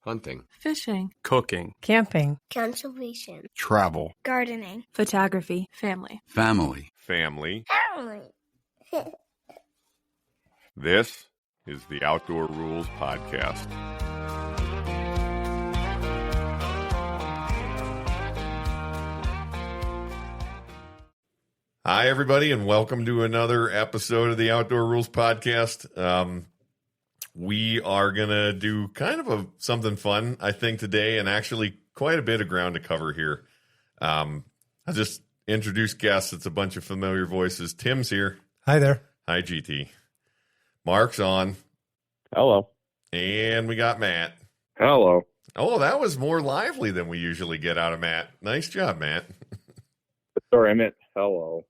hunting, fishing, cooking, camping, conservation, travel, gardening, photography, family. family. Family. This is the Outdoor Rules Podcast. Hi, everybody, and welcome to another episode of the Outdoor Rules Podcast. We are going to do kind of something fun, I think, today, and actually quite a bit of ground to cover here. I'll just introduce guests. It's a bunch of familiar voices. Tim's here. Hi there. Hi, GT. Mark's on. Hello. And we got Matt. Hello. Oh, that was more lively than we usually get out of Matt. Nice job, Matt. Sorry, I meant hello.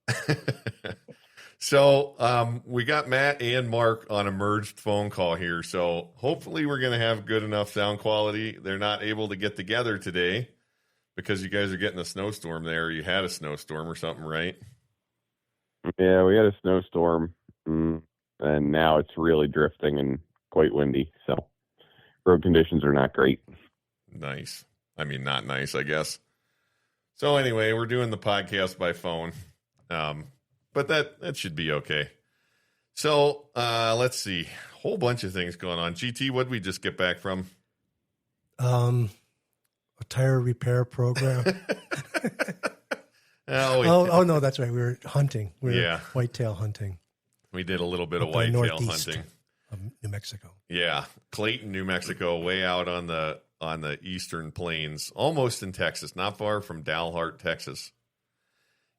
So we got Matt and Mark on a merged phone call here. So hopefully we're going to have good enough sound quality. They're not able to get together today because you guys are getting a snowstorm there. You had a snowstorm or something, right? Yeah, we had a snowstorm, and now it's really drifting and quite windy. So road conditions are not great. Nice. I mean, not nice, I guess. So anyway, we're doing the podcast by phone. But that should be okay. So let's see. Whole bunch of things going on. GT, what did we just get back from? A tire repair program. Oh, no, that's right. We were hunting. We were whitetail hunting. We did a little bit of whitetail hunting of New Mexico. Yeah, Clayton, New Mexico, way out on the eastern plains, almost in Texas, not far from Dalhart, Texas.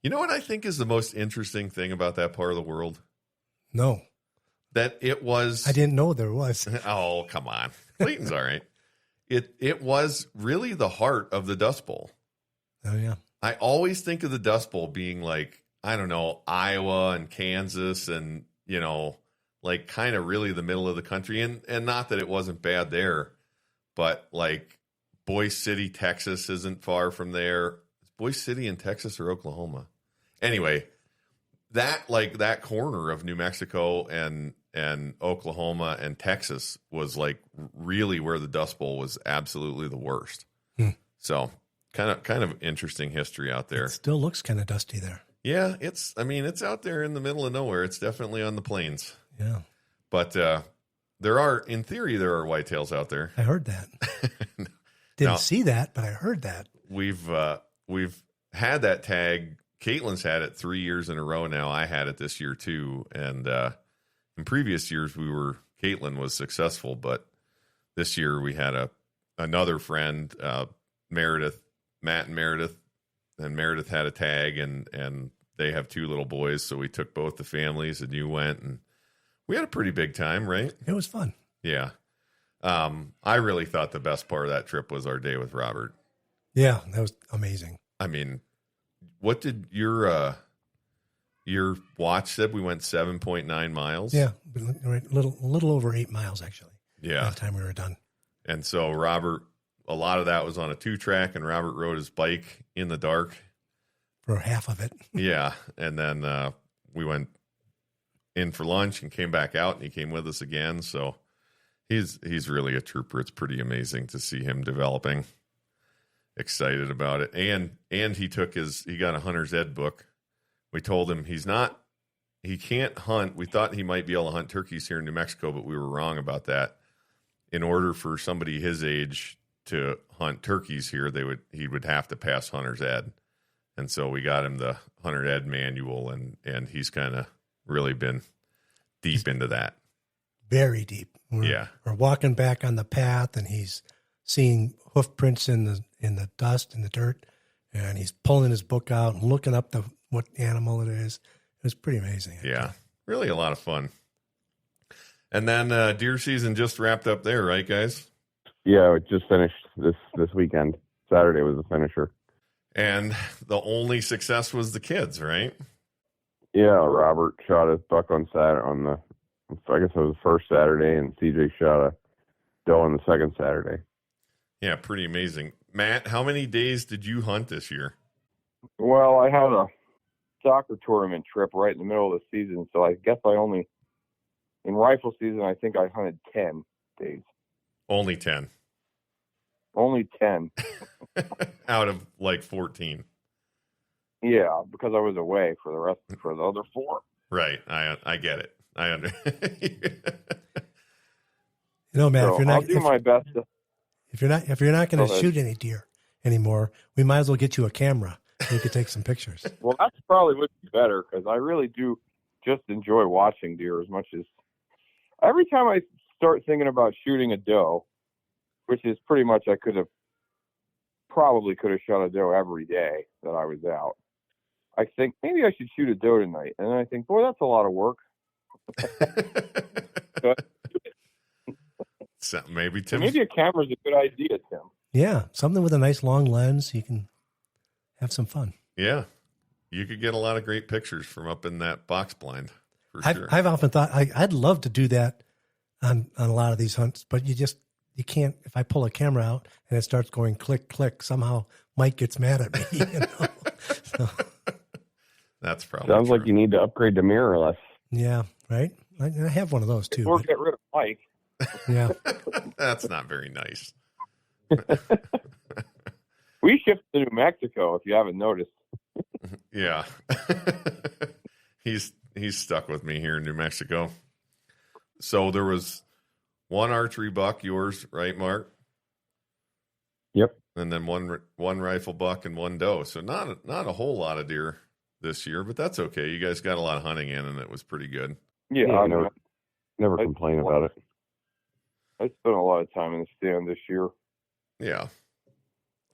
You know what I think is the most interesting thing about that part of the world? No. That it was... I didn't know there was. Oh, come on. Clayton's all right. It was really the heart of the Dust Bowl. Oh, yeah. I always think of the Dust Bowl being like, I don't know, Iowa and Kansas and, you know, like kind of really the middle of the country. And not that it wasn't bad there, but like Boise City, Texas isn't far from there. Boise City in Texas or Oklahoma? Anyway, that corner of New Mexico and Oklahoma and Texas was like really where the Dust Bowl was absolutely the worst. So kind of interesting history out there. It still looks kind of dusty there. Yeah, it's out there in the middle of nowhere. It's definitely on the plains. Yeah. But in theory, there are whitetails out there. I heard that. Didn't see that, but I heard that. We've had that tag. Caitlin's had it 3 years in a row now. I had it this year too. And in previous years, Caitlin was successful, but this year we had another friend, Meredith, Matt and Meredith had a tag, and they have two little boys. So we took both the families, and you went, and we had a pretty big time, right? It was fun. Yeah. I really thought the best part of that trip was our day with Robert. Yeah, that was amazing. I mean, what did your watch said? We went 7.9 miles. Yeah, a little over 8 miles actually. Yeah, by the time we were done. And so Robert, a lot of that was on a 2-track, and Robert rode his bike in the dark for half of it. Yeah, and then we went in for lunch and came back out, and he came with us again. So he's really a trooper. It's pretty amazing to see him developing. Excited about it. And he got a hunter's ed book. We told him he can't hunt. We thought he might be able to hunt turkeys here in New Mexico, but we were wrong about that. In order for somebody his age to hunt turkeys here, he would have to pass hunter's ed. And so we got him the hunter ed manual, and he's kind of really been deep into that. Very deep. We're walking back on the path, and he's seeing hoof prints in the dust and the dirt, and he's pulling his book out and looking up what animal it is. It was pretty amazing. Yeah, really a lot of fun. And then deer season just wrapped up there, right, guys? Yeah, it just finished this weekend. Saturday was the finisher. And the only success was the kids, right? Yeah, Robert shot his buck on Saturday, I guess it was the first Saturday, and CJ shot a doe on the second Saturday. Yeah, pretty amazing. Matt, how many days did you hunt this year? Well, I had a soccer tournament trip right in the middle of the season, so I guess in rifle season, I think I hunted 10 days. Only 10? Only 10. Out of like 14. Yeah, because I was away for the other 4. Right. I get it. I understand. Matt, So if you're not, I'll do my best. If you're not going to shoot any deer anymore, we might as well get you a camera so you could take some pictures. Well, that's probably would be better because I really do just enjoy watching deer as much as every time I start thinking about shooting a doe, which is pretty much I could have shot a doe every day that I was out. I think maybe I should shoot a doe tonight, and then I think, boy, that's a lot of work. So maybe Tim. Maybe a camera's a good idea, Tim. Yeah, something with a nice long lens. You can have some fun. Yeah, you could get a lot of great pictures from up in that box blind. Sure. I've often thought I'd love to do that on a lot of these hunts, but you can't. If I pull a camera out and it starts going click click, somehow Mike gets mad at me. So, that's probably sounds true. like you need to upgrade to mirrorless. Yeah, right. I have one of those too. Or get rid of Mike. Yeah, that's not very nice. We shipped to New Mexico, if you haven't noticed. Yeah. He's stuck with me here in New Mexico. So there was one archery buck, yours, right, Mark? Yep. And then one rifle buck and one doe. So not a whole lot of deer this year, but that's okay. You guys got a lot of hunting in, and it was pretty good. Yeah, I never complain about it. I spent a lot of time in the stand this year. Yeah.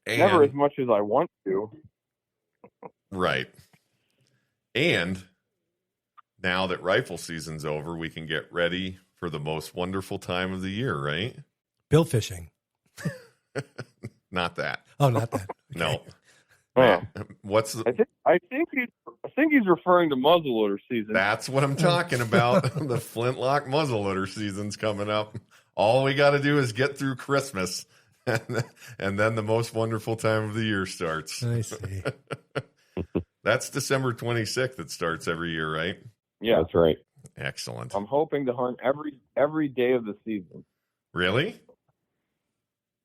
Never as much as I want to. Right. And now that rifle season's over, we can get ready for the most wonderful time of the year, right? bill fishing. Not that. Oh, not that. Okay. No. Huh. What's the... I think he's referring to muzzleloader season. That's what I'm talking about. The flintlock muzzleloader season's coming up. All we got to do is get through Christmas, and then the most wonderful time of the year starts. I see. That's December 26th. It starts every year, right? Yeah, That's right. Excellent. I'm hoping to hunt every day of the season. Really?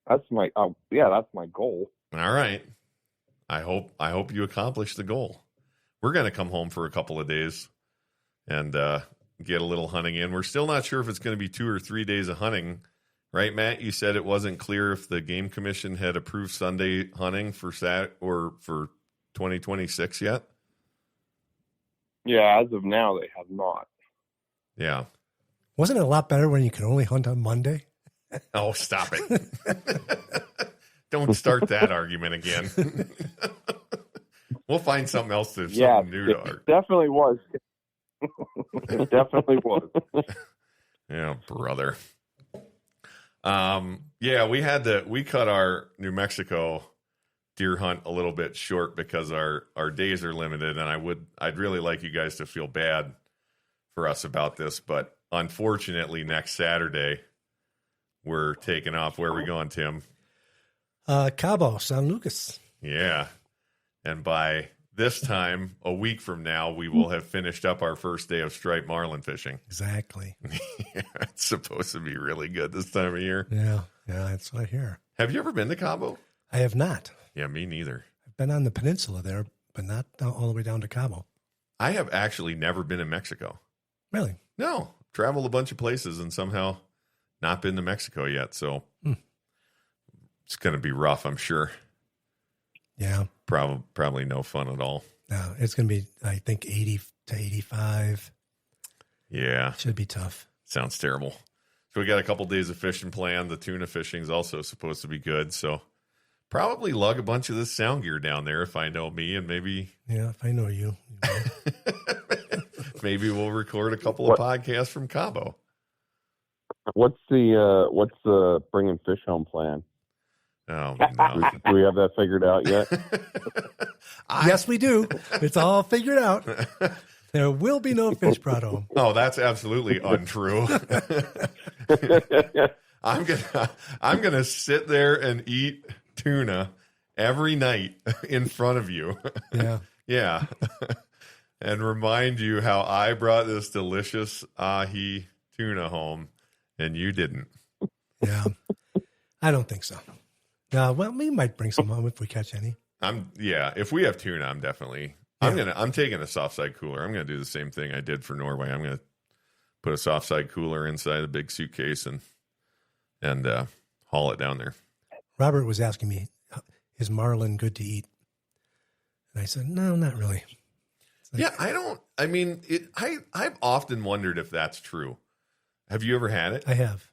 That's my that's my goal. All right. I hope you accomplish the goal. We're going to come home for a couple of days and get a little hunting in. We're still not sure if it's going to be 2 or 3 days of hunting, right, Matt? You said it wasn't clear if the Game Commission had approved Sunday hunting for or for 2026 yet. Yeah, as of now, they have not. Yeah. Wasn't it a lot better when you could only hunt on Monday? Oh, stop it. Don't start that argument again. We'll find something else to something new to argue. Definitely was. It definitely was. Yeah, brother. Yeah, we cut our New Mexico deer hunt a little bit short because our days are limited, and I'd really like you guys to feel bad for us about this, but unfortunately next Saturday we're taking off. Where are we going, Tim? Cabo, San Lucas. Yeah. And by this time, a week from now, we will have finished up our first day of striped marlin fishing. Exactly. Yeah, it's supposed to be really good this time of year. Yeah, that's what I hear. Have you ever been to Cabo? I have not. Yeah, me neither. I've been on the peninsula there, but not all the way down to Cabo. I have actually never been in Mexico. Really? No. Traveled a bunch of places and somehow not been to Mexico yet. So it's going to be rough, I'm sure. Yeah. Probably no fun at all. No, it's going to be, I think, 80 to 85. Yeah. Should be tough. Sounds terrible. So we got a couple days of fishing planned. The tuna fishing is also supposed to be good. So probably lug a bunch of this sound gear down there if I know me, and maybe. Yeah, if I know you. Maybe we'll record a couple of podcasts from Cabo. What's the bringing fish home plan? Oh, no. Do we have that figured out yet? Yes, we do. It's all figured out. There will be no fish brought home. Oh, that's absolutely untrue. I'm gonna sit there and eat tuna every night in front of you. Yeah. Yeah. And remind you how I brought this delicious ahi tuna home and you didn't. Yeah. I don't think so. Well, we might bring some home if we catch any. If we have tuna, I'm definitely. I'm taking a soft side cooler. I'm gonna do the same thing I did for Norway. I'm gonna put a soft side cooler inside a big suitcase and haul it down there. Robert was asking me, is marlin good to eat? And I said, no, not really. Yeah, I've often wondered if that's true. Have you ever had it? I have.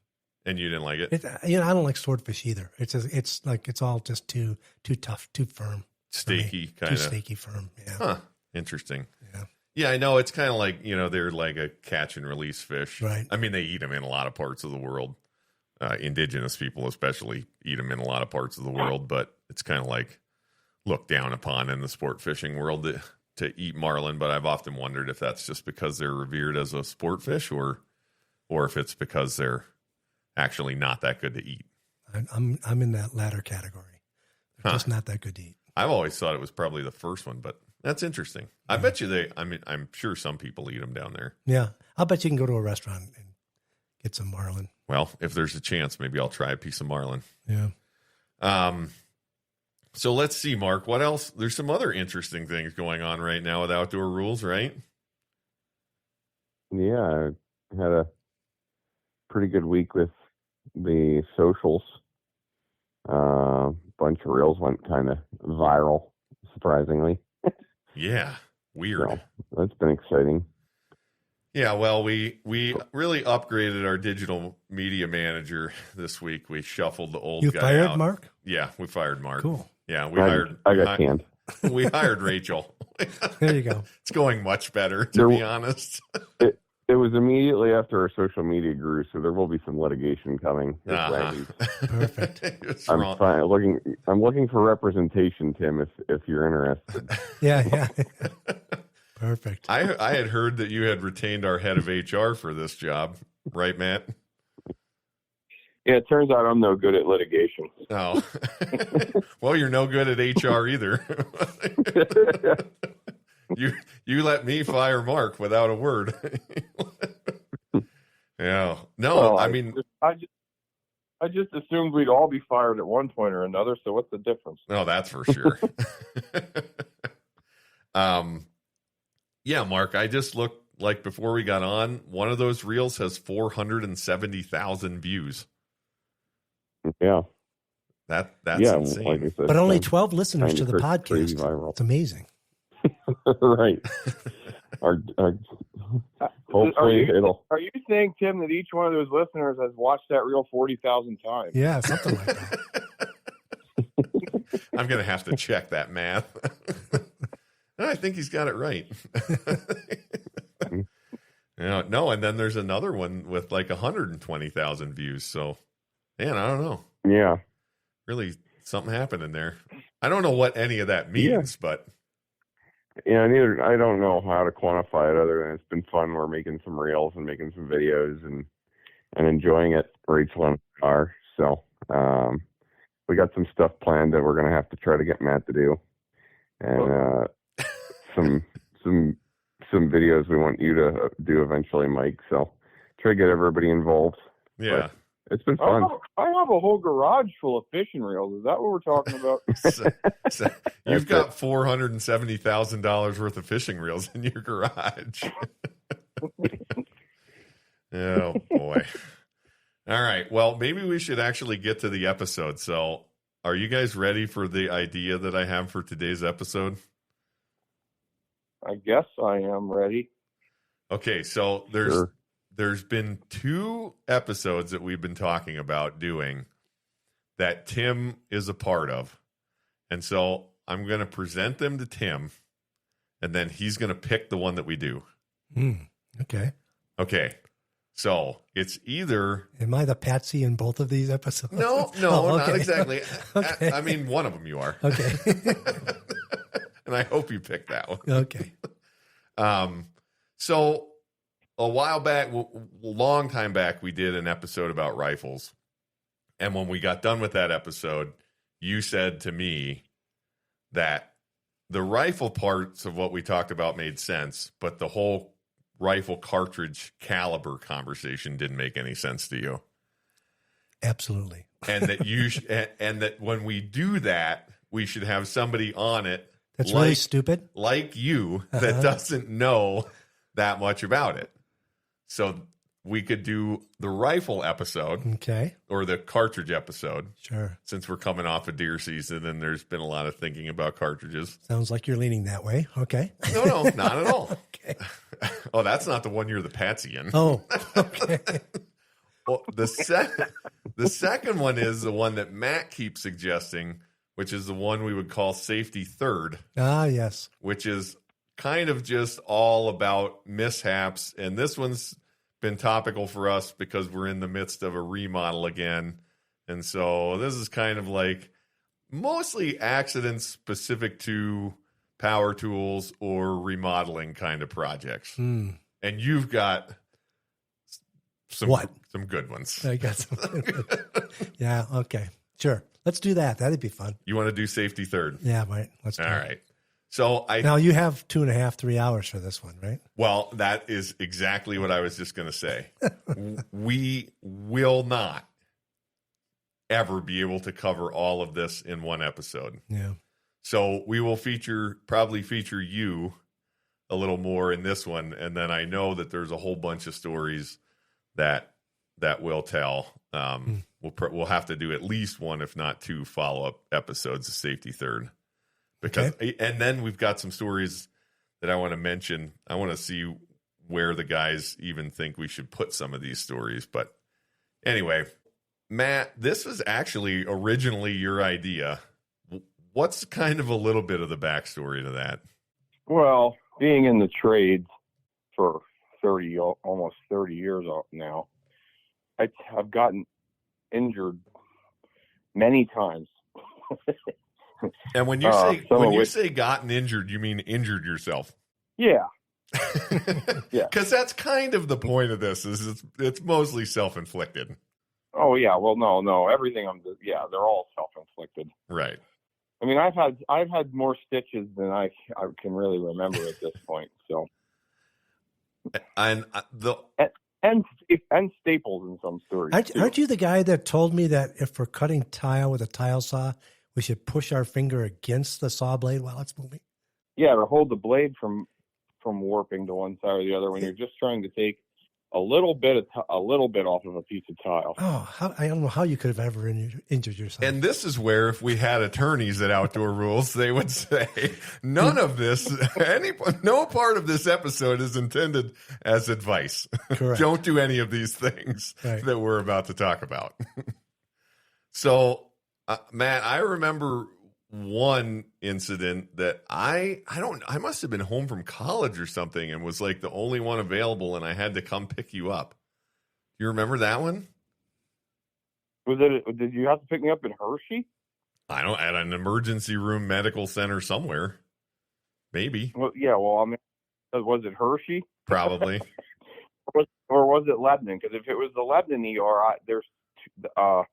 And you didn't like it? I don't like swordfish either. It's all just too tough, too firm. Steaky, kind of. Too steaky firm, yeah. Huh, interesting. Yeah. Yeah, I know. It's kind of like, they're like a catch and release fish. Right. I mean, they eat them in a lot of parts of the world. Indigenous people especially eat them in a lot of parts of the world, but it's kind of like looked down upon in the sport fishing world to eat marlin. But I've often wondered if that's just because they're revered as a sport fish or if it's because they're actually not that good to eat. I'm in that latter category. They're just not that good to eat. I've always thought it was probably the first one, but that's interesting. I bet you I'm sure some people eat them down there. Yeah. I'll bet you can go to a restaurant and get some marlin. Well, if there's a chance, maybe I'll try a piece of marlin. Yeah. So let's see, Mark, what else? There's some other interesting things going on right now with outdoor rules, right? Yeah. I had a pretty good week with the socials. Bunch of reels went kind of viral, surprisingly. Yeah, weird. So that's been exciting. Yeah, well, we really upgraded our digital media manager this week. We shuffled the old guy out. You fired Mark? Yeah, we fired Mark. Cool. Yeah, I got canned. We hired Rachel. There you go. It's going much better, to be honest. It was immediately after our social media grew, so there will be some litigation coming. Perfect. I'm fine. I'm looking for representation, Tim, if you're interested. Yeah. Perfect. I had heard that you had retained our head of HR for this job, right, Matt? Yeah, it turns out I'm no good at litigation. Oh. Well, you're no good at HR either. You let me fire Mark without a word. Yeah. No, well, I just assumed we'd all be fired at one point or another, so what's the difference? No, that's for sure. Yeah, Mark, I just looked like before we got on, one of those reels has 470,000 views. Yeah. That's insane. Like I said, but only 12 listeners to the podcast. It's amazing. Right. Hopefully Are you saying, Tim, that each one of those listeners has watched that reel 40,000 times? Yeah, something like that. I'm going to have to check that math. I think he's got it right. No, and then there's another one with like 120,000 views. So, man, I don't know. Yeah. Really something happened in there. I don't know what any of that means, but. Yeah, I don't know how to quantify it other than it's been fun. We're making some reels and making some videos and enjoying it. Rachel and I are. So we got some stuff planned that we're going to have to try to get Matt to do. And some videos we want you to do eventually, Mike. So try to get everybody involved. Yeah. But it's been fun. I have a whole garage full of fishing reels. Is that what we're talking about? So you've got $470,000 worth of fishing reels in your garage. Oh, boy. All right. Well, maybe we should actually get to the episode. So are you guys ready for the idea that I have for today's episode? I guess I am ready. Okay. So there's been 2 episodes that we've been talking about doing that Tim is a part of. And so I'm going to present them to Tim, and then he's going to pick the one that we do. Okay. Okay. So it's either... Am I the patsy in both of these episodes? No, okay. Not exactly. Okay. I mean, one of them you are. Okay. And I hope you pick that one. Okay. So a while back, long time back, we did an episode about rifles. And when we got done with that episode, you said to me that the rifle parts of what we talked about made sense, but the whole rifle cartridge caliber conversation didn't make any sense to you. Absolutely. and that and that when we do that, we should have somebody on it that's really stupid, like you, that doesn't know that much about it. So we could do the rifle episode, okay, or the cartridge episode. Sure. Since we're coming off of deer season, and there's been a lot of thinking about cartridges. Sounds like you're leaning that way. Okay. No, not at all. Okay. Oh, that's not the one you're the patsy in. Oh, okay. Well, the second one is the one that Matt keeps suggesting, which is the one we would call safety third. Ah, yes. Which is kind of just all about mishaps. And this one's been topical for us because we're in the midst of a remodel again. And so this is kind of like mostly accidents specific to power tools or remodeling kind of projects. And you've got some good ones. I got some. Yeah. Okay. Sure. Let's do that. That'd be fun. You want to do safety third? Yeah. Right. Let's do it. All right. So now you have 2.5, 3 hours for this one, right? Well, that is exactly what I was just going to say. We will not ever be able to cover all of this in one episode. Yeah. So we will probably feature you a little more in this one. And then I know that there's a whole bunch of stories that we'll tell. We'll have to do at least one, if not two, follow-up episodes of Safety Third. Because, and then we've got some stories that I want to mention. I want to see where the guys even think we should put some of these stories. But anyway, Matt, this was actually originally your idea. What's kind of a little bit of the backstory to that? Well, being in the trades for almost 30 years now, I've gotten injured many times. And when you say gotten injured, you mean injured yourself? Yeah. Yeah. Because that's kind of the point of this. Is it's mostly self-inflicted. Oh yeah. Well, no. Everything they're all self-inflicted. Right. I mean, I've had more stitches than I can really remember at this point. So. And and staples in some stories. Aren't you the guy that told me that if we're cutting tile with a tile saw, we should push our finger against the saw blade while it's moving? Yeah, to hold the blade from warping to one side or the other when you're just trying to take a little bit off of a piece of tile. Oh, I don't know how you could have ever injured yourself. And this is where, if we had attorneys at Outdoor Rules, they would say none of this, no part of this episode is intended as advice. Correct. Don't do any of these things that we're about to talk about. So, Matt, I remember one incident that I must have been home from college or something and was like the only one available, and I had to come pick you up. You remember that one? Did you have to pick me up in Hershey? At an emergency room medical center somewhere. Maybe. Well, yeah. Well, I mean, was it Hershey? Probably. or was it Lebanon? Because if it was the Lebanon ER,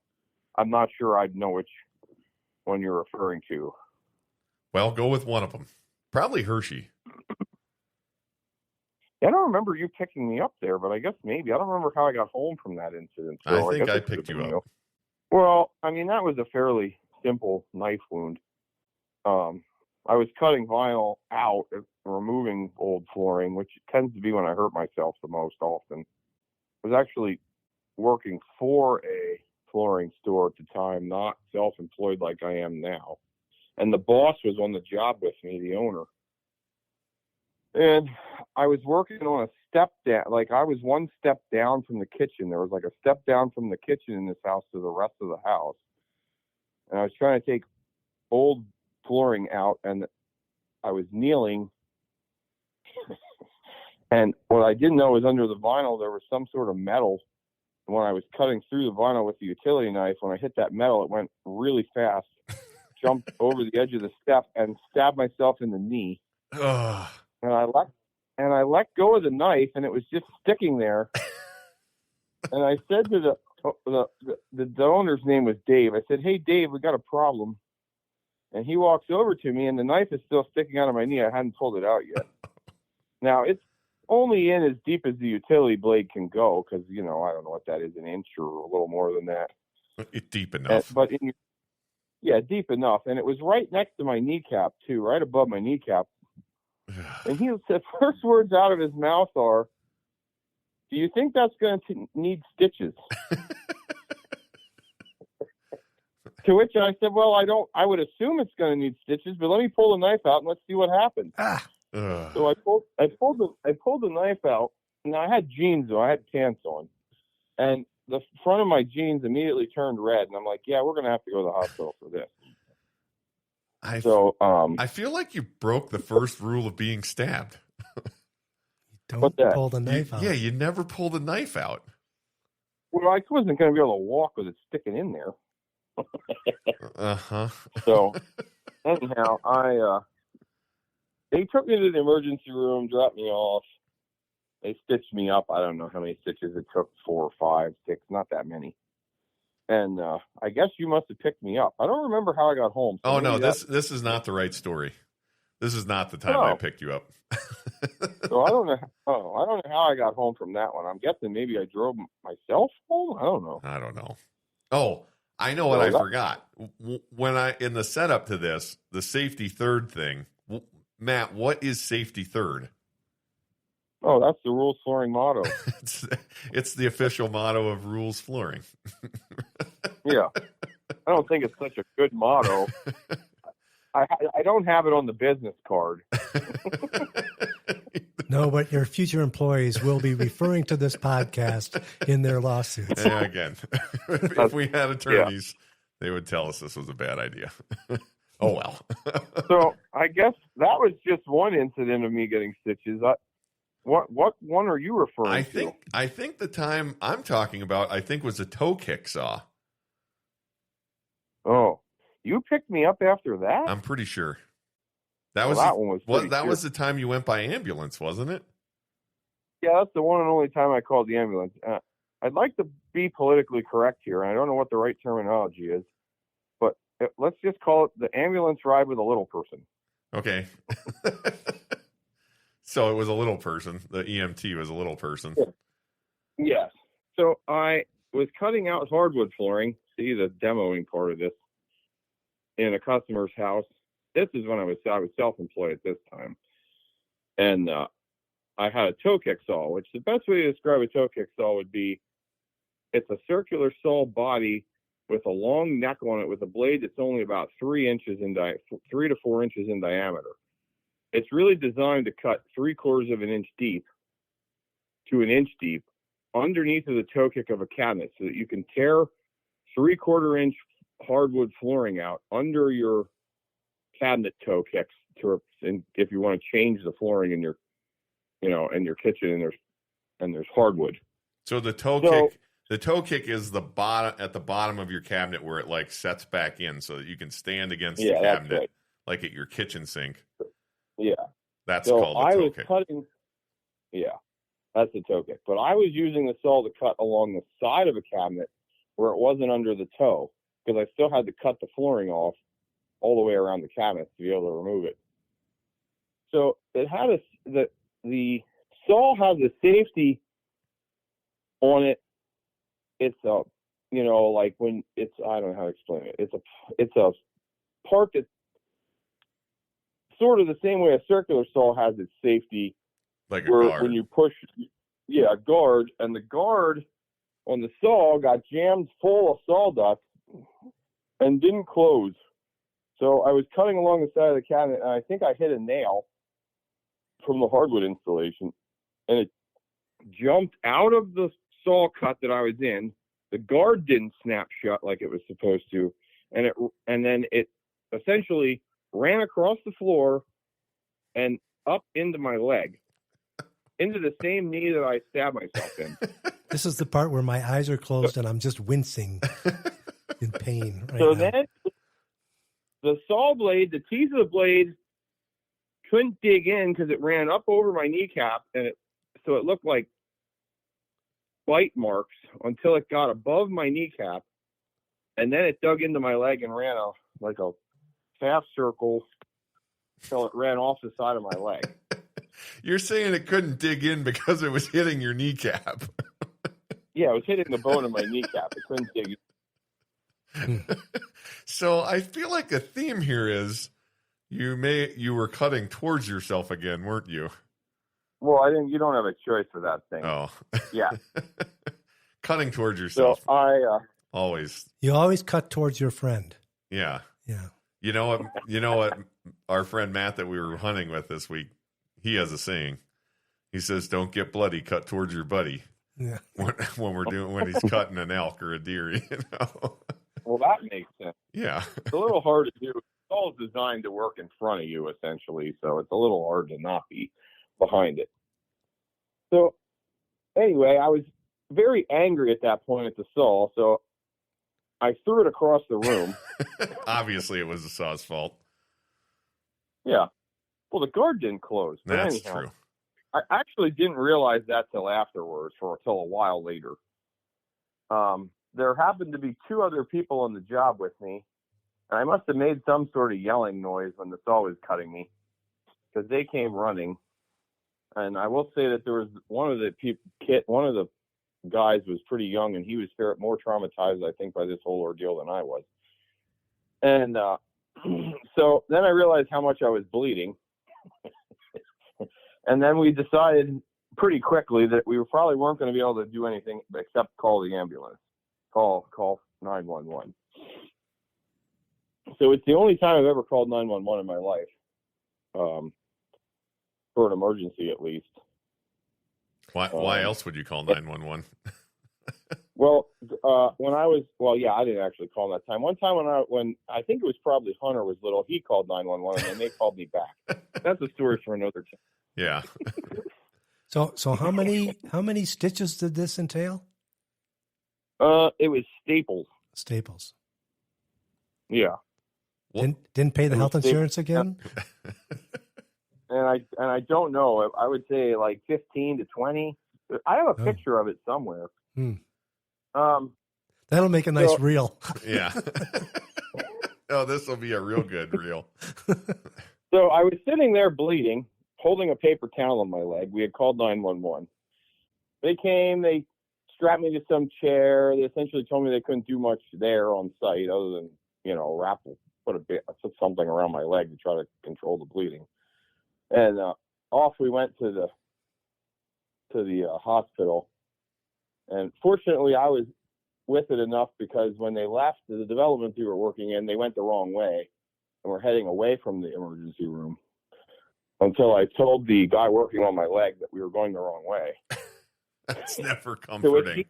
I'm not sure I'd know which one you're referring to. Well, go with one of them. Probably Hershey. I don't remember you picking me up there, but I guess maybe. I don't remember how I got home from that incident. So I think I picked you up. Well, I mean, that was a fairly simple knife wound. I was cutting vinyl out, removing old flooring, which tends to be when I hurt myself the most often. I was actually working for a flooring store at the time, not self-employed like I am now. And the boss was on the job with me, the owner. And I was working on a step down, like I was one step down from the kitchen. There was like a step down from the kitchen in this house to the rest of the house. And I was trying to take old flooring out, and I was kneeling. And what I didn't know was under the vinyl, there was some sort of metal. And when I was cutting through the vinyl with the utility knife, when I hit that metal, it went really fast, jumped over the edge of the step, and stabbed myself in the knee. Ugh. And I let go of the knife, and it was just sticking there. And I said to the owner's name was Dave. I said, "Hey, Dave, we got a problem." And he walks over to me, and the knife is still sticking out of my knee. I hadn't pulled it out yet. Now, it's only in as deep as the utility blade can go, because, I don't know what that is, an inch or a little more than that. Deep enough. Deep enough. And it was right next to my kneecap, too, right above my kneecap. And the first words out of his mouth are, "Do you think that's going to need stitches?" To which I said, "Well, I would assume it's going to need stitches, but let me pull the knife out and let's see what happens." So I pulled the knife out. Now I had jeans, though. I had pants on. And the front of my jeans immediately turned red. And I'm like, yeah, we're going to have to go to the hospital for this. I feel like you broke the first rule of being stabbed. Don't pull the knife out. Yeah, you never pull the knife out. Well, I wasn't going to be able to walk with it sticking in there. So, anyhow, they took me to the emergency room, dropped me off. They stitched me up. I don't know how many stitches it took, 4 or 5, 6, not that many. And I guess you must have picked me up. I don't remember how I got home. So this is not the right story. This is not the time I picked you up. So I don't know. I don't know how I got home from that one. I'm guessing maybe I drove myself home. I don't know. Oh, I know what I forgot. When in the setup to this, the safety third thing, Matt, what is safety third? Oh, that's the Rules Flooring motto. It's the official motto of Rules Flooring. Yeah. I don't think it's such a good motto. I don't have it on the business card. No, but your future employees will be referring to this podcast in their lawsuits. Yeah, again, if we had attorneys, they would tell us this was a bad idea. Oh, well. So I guess that was just one incident of me getting stitches. What one are you referring to? I think the time I'm talking about, was a toe kick saw. Oh, you picked me up after that? I'm pretty sure. That was the time you went by ambulance, wasn't it? Yeah, that's the one and only time I called the ambulance. I'd like to be politically correct here, and I don't know what the right terminology is, but let's just call it the ambulance ride with a little person. Okay. So it was a little person. The EMT was a little person. Yeah. Yes. So I was cutting out hardwood flooring. See the demoing part of this in a customer's house. This is when I was self-employed at this time. And I had a toe kick saw, which the best way to describe a toe kick saw would be it's a circular saw body with a long neck on it with a blade that's only about 3 to 4 inches in diameter. It's really designed to cut 3/4 of an inch deep to an inch deep underneath of the toe kick of a cabinet so that you can tear 3/4 inch hardwood flooring out under your cabinet toe kicks if you want to change the flooring in your kitchen and there's hardwood. So the toe kick is at the bottom of your cabinet where it like sets back in so that you can stand against the cabinet, right, like at your kitchen sink. Yeah. That's called a toe kick. That's the toe kick. But I was using the saw to cut along the side of a cabinet where it wasn't under the toe because I still had to cut the flooring off all the way around the cabinet to be able to remove it. So it had the saw has a safety on it. It's like when it's, I don't know how to explain it. It's a part that sort of the same way a circular saw has its safety, like a guard. When you push, a guard, and the guard on the saw got jammed full of sawdust and didn't close. So I was cutting along the side of the cabinet, and I think I hit a nail from the hardwood installation, and it jumped out of the saw cut that I was in. The guard didn't snap shut like it was supposed to, and then it essentially ran across the floor and up into my leg, into the same knee that I stabbed myself in. This is the part where my eyes are closed and I'm just wincing in pain right now. Then the saw blade, the teeth of the blade couldn't dig in because it ran up over my kneecap, so it looked like bite marks until it got above my kneecap, and then it dug into my leg and ran a half circle until it ran off the side of my leg. You're saying it couldn't dig in because it was hitting your kneecap. Yeah, it was hitting the bone of my kneecap. It couldn't dig in. So I feel like a theme here is you were cutting towards yourself again, weren't you? Well, I didn't. You don't have a choice for that thing. Oh, yeah. Cutting towards yourself. So always. You always cut towards your friend. Yeah. Yeah. You know what? You know what? Our friend Matt that we were hunting with this week, he has a saying. He says, "Don't get bloody. Cut towards your buddy." Yeah. When he's cutting an elk or a deer, you know. Well, that makes sense. Yeah. It's a little hard to do. It's all designed to work in front of you, essentially. So it's a little hard to not be behind it. So anyway, I was very angry at that point at the saw. So I threw it across the room. Obviously, it was the saw's fault. Yeah. Well, the guard didn't close. But That's anyhow, true. I actually didn't realize that till afterwards, till a while later. There happened to be two other people on the job with me, and I must have made some sort of yelling noise when the saw was cutting me, because they came running. And I will say that there was one of the guys was pretty young, and he was more traumatized, I think, by this whole ordeal than I was. And so then I realized how much I was bleeding. And then we decided pretty quickly that we probably weren't going to be able to do anything except call the ambulance, call 911. So it's the only time I've ever called 911 in my life, for an emergency at least. Why else would you call 911? Well, I didn't actually call that time. One time when I think it was probably Hunter was little, he called 911 and they called me back. That's a story for another time. Yeah. So how many stitches did this entail? It was staples. Staples. Yeah. Didn't pay the health insurance again? And I don't know. I would say like 15 to 20. I have a picture of it somewhere. That'll make a nice reel. Yeah. Oh, this will be a real good reel. So I was sitting there bleeding, holding a paper towel on my leg. We had called 911. They came, they strapped me to some chair. They essentially told me they couldn't do much there on site other than, put something around my leg to try to control the bleeding. And off we went to the hospital. And fortunately, I was with it enough because when they left the development we were working in, they went the wrong way and were heading away from the emergency room until I told the guy working on my leg that we were going the wrong way. That's never comforting. So he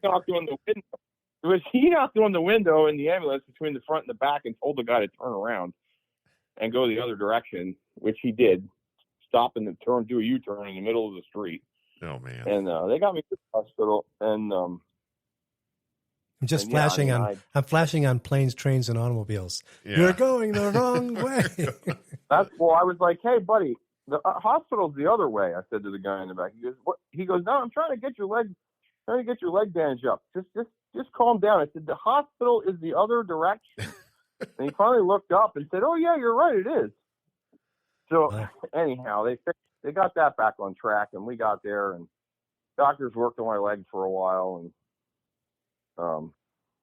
knocked on the window in the ambulance between the front and the back and told the guy to turn around and go the other direction, which he did. Stop and then do a U-turn in the middle of the street. Oh man! And they got me to the hospital, and I'm just flashing I'm flashing on planes, trains, and automobiles. Yeah. You're going the wrong way. I was like, hey, buddy, the hospital's the other way. I said to the guy in the back. He goes, what? He goes, no, I'm trying to get your leg bandage up. Just calm down. I said, the hospital is the other direction. And he finally looked up and said, oh yeah, you're right, it is. So anyhow, they got that back on track, and we got there, and doctors worked on my leg for a while, and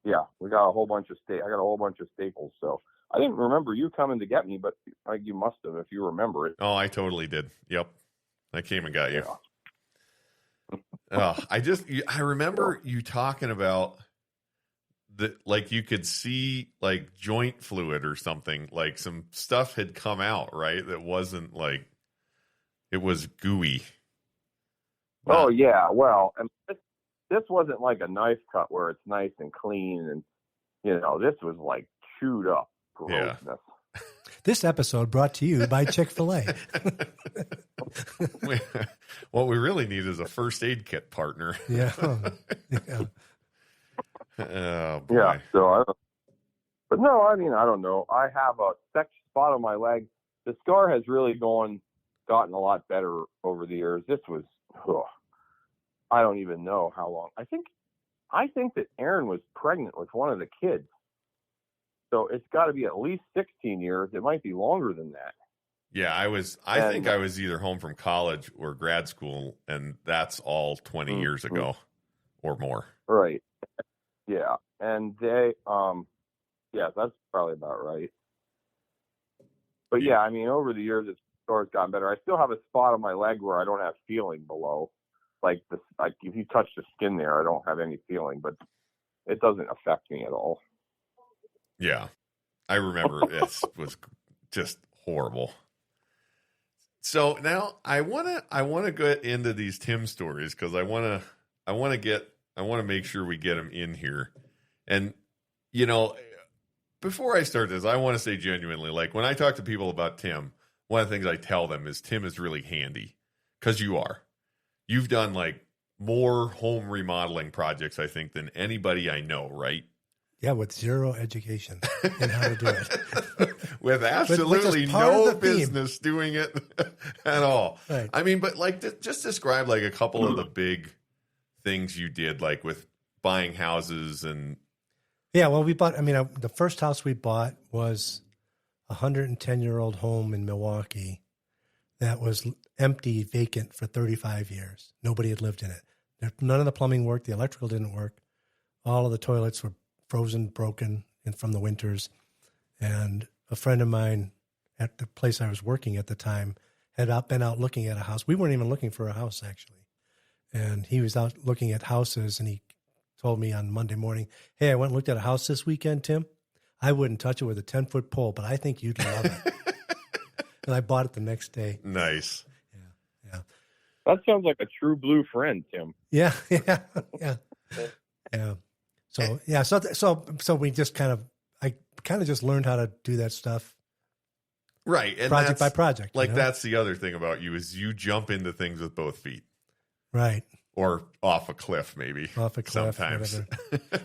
we got a whole bunch of I got a whole bunch of staples. So I didn't remember you coming to get me, but you must have if you remember it. Oh, I totally did. Yep, I came and got you. Yeah. I remember you talking about that, like you could see like joint fluid or something, like some stuff had come out, right? That wasn't like, it was gooey. Oh yeah. Well, and this wasn't like a knife cut where it's nice and clean. And, this was like chewed up grossness. Yeah. This episode brought to you by Chick-fil-A. What we really need is a first aid kit partner. Yeah. Yeah. Oh, boy. Yeah. But no, I don't know. I have a spot on my leg. The scar has really gotten a lot better over the years. This was, I don't even know how long. I think that Erin was pregnant with one of the kids. So it's got to be at least 16 years. It might be longer than that. Yeah, I think I was either home from college or grad school, and that's all 20 years ago or more. Right. Yeah. And they, Yeah, that's probably about right. But yeah, I mean, over the years, it's sort of gotten better. I still have a spot on my leg where I don't have feeling below. Like if you touch the skin there, I don't have any feeling, but it doesn't affect me at all. Yeah, I remember it was just horrible. So now I wanna get into these Tim stories because I wanna make sure we get them in here. And you know, before I start this, I want to say genuinely, like when I talk to people about Tim, one of the things I tell them is Tim is really handy because you are. You've done like more home remodeling projects, I think, than anybody I know, right? Yeah, with zero education in how to do it. With absolutely no business doing it at all. Right. I mean, but like just describe like a couple of the big things you did, like with buying houses and. Yeah, well, the first house we bought was a 110-year-old home in Milwaukee that was empty, vacant for 35 years. Nobody had lived in it. None of the plumbing worked. The electrical didn't work. All of the toilets were frozen, broken from the winters. And a friend of mine at the place I was working at the time had been out looking at a house. We weren't even looking for a house, actually. And he was out looking at houses, and he told me on Monday morning, "Hey, I went and looked at a house this weekend, Tim. I wouldn't touch it with a 10-foot pole, but I think you'd love it." And I bought it the next day. Nice. Yeah. That sounds like a true blue friend, Tim. Yeah. So we just I just learned how to do that stuff. Right. And project by project. Like that's the other thing about you is you jump into things with both feet. Right. Or off a cliff, maybe. Off a cliff. Sometimes.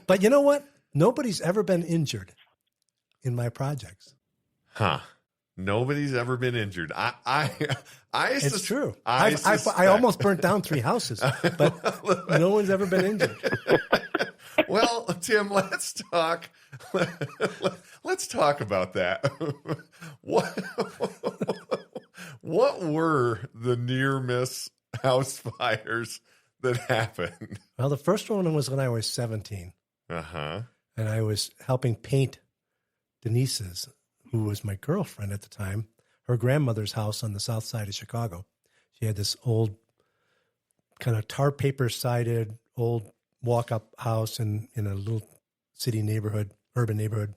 But you know what? Nobody's ever been injured in my projects. Huh. Nobody's ever been injured. It's true. I almost burnt down 3 houses, but no one's ever been injured. Well, Tim, let's talk. Let's talk about that. What were the near miss house fires that happened? Well, the first one was when I was 17. Uh-huh. And I was helping paint Denise's, who was my girlfriend at the time, her grandmother's house on the south side of Chicago. She had this old kind of tar paper sided old walk-up house in a little city neighborhood, urban neighborhood.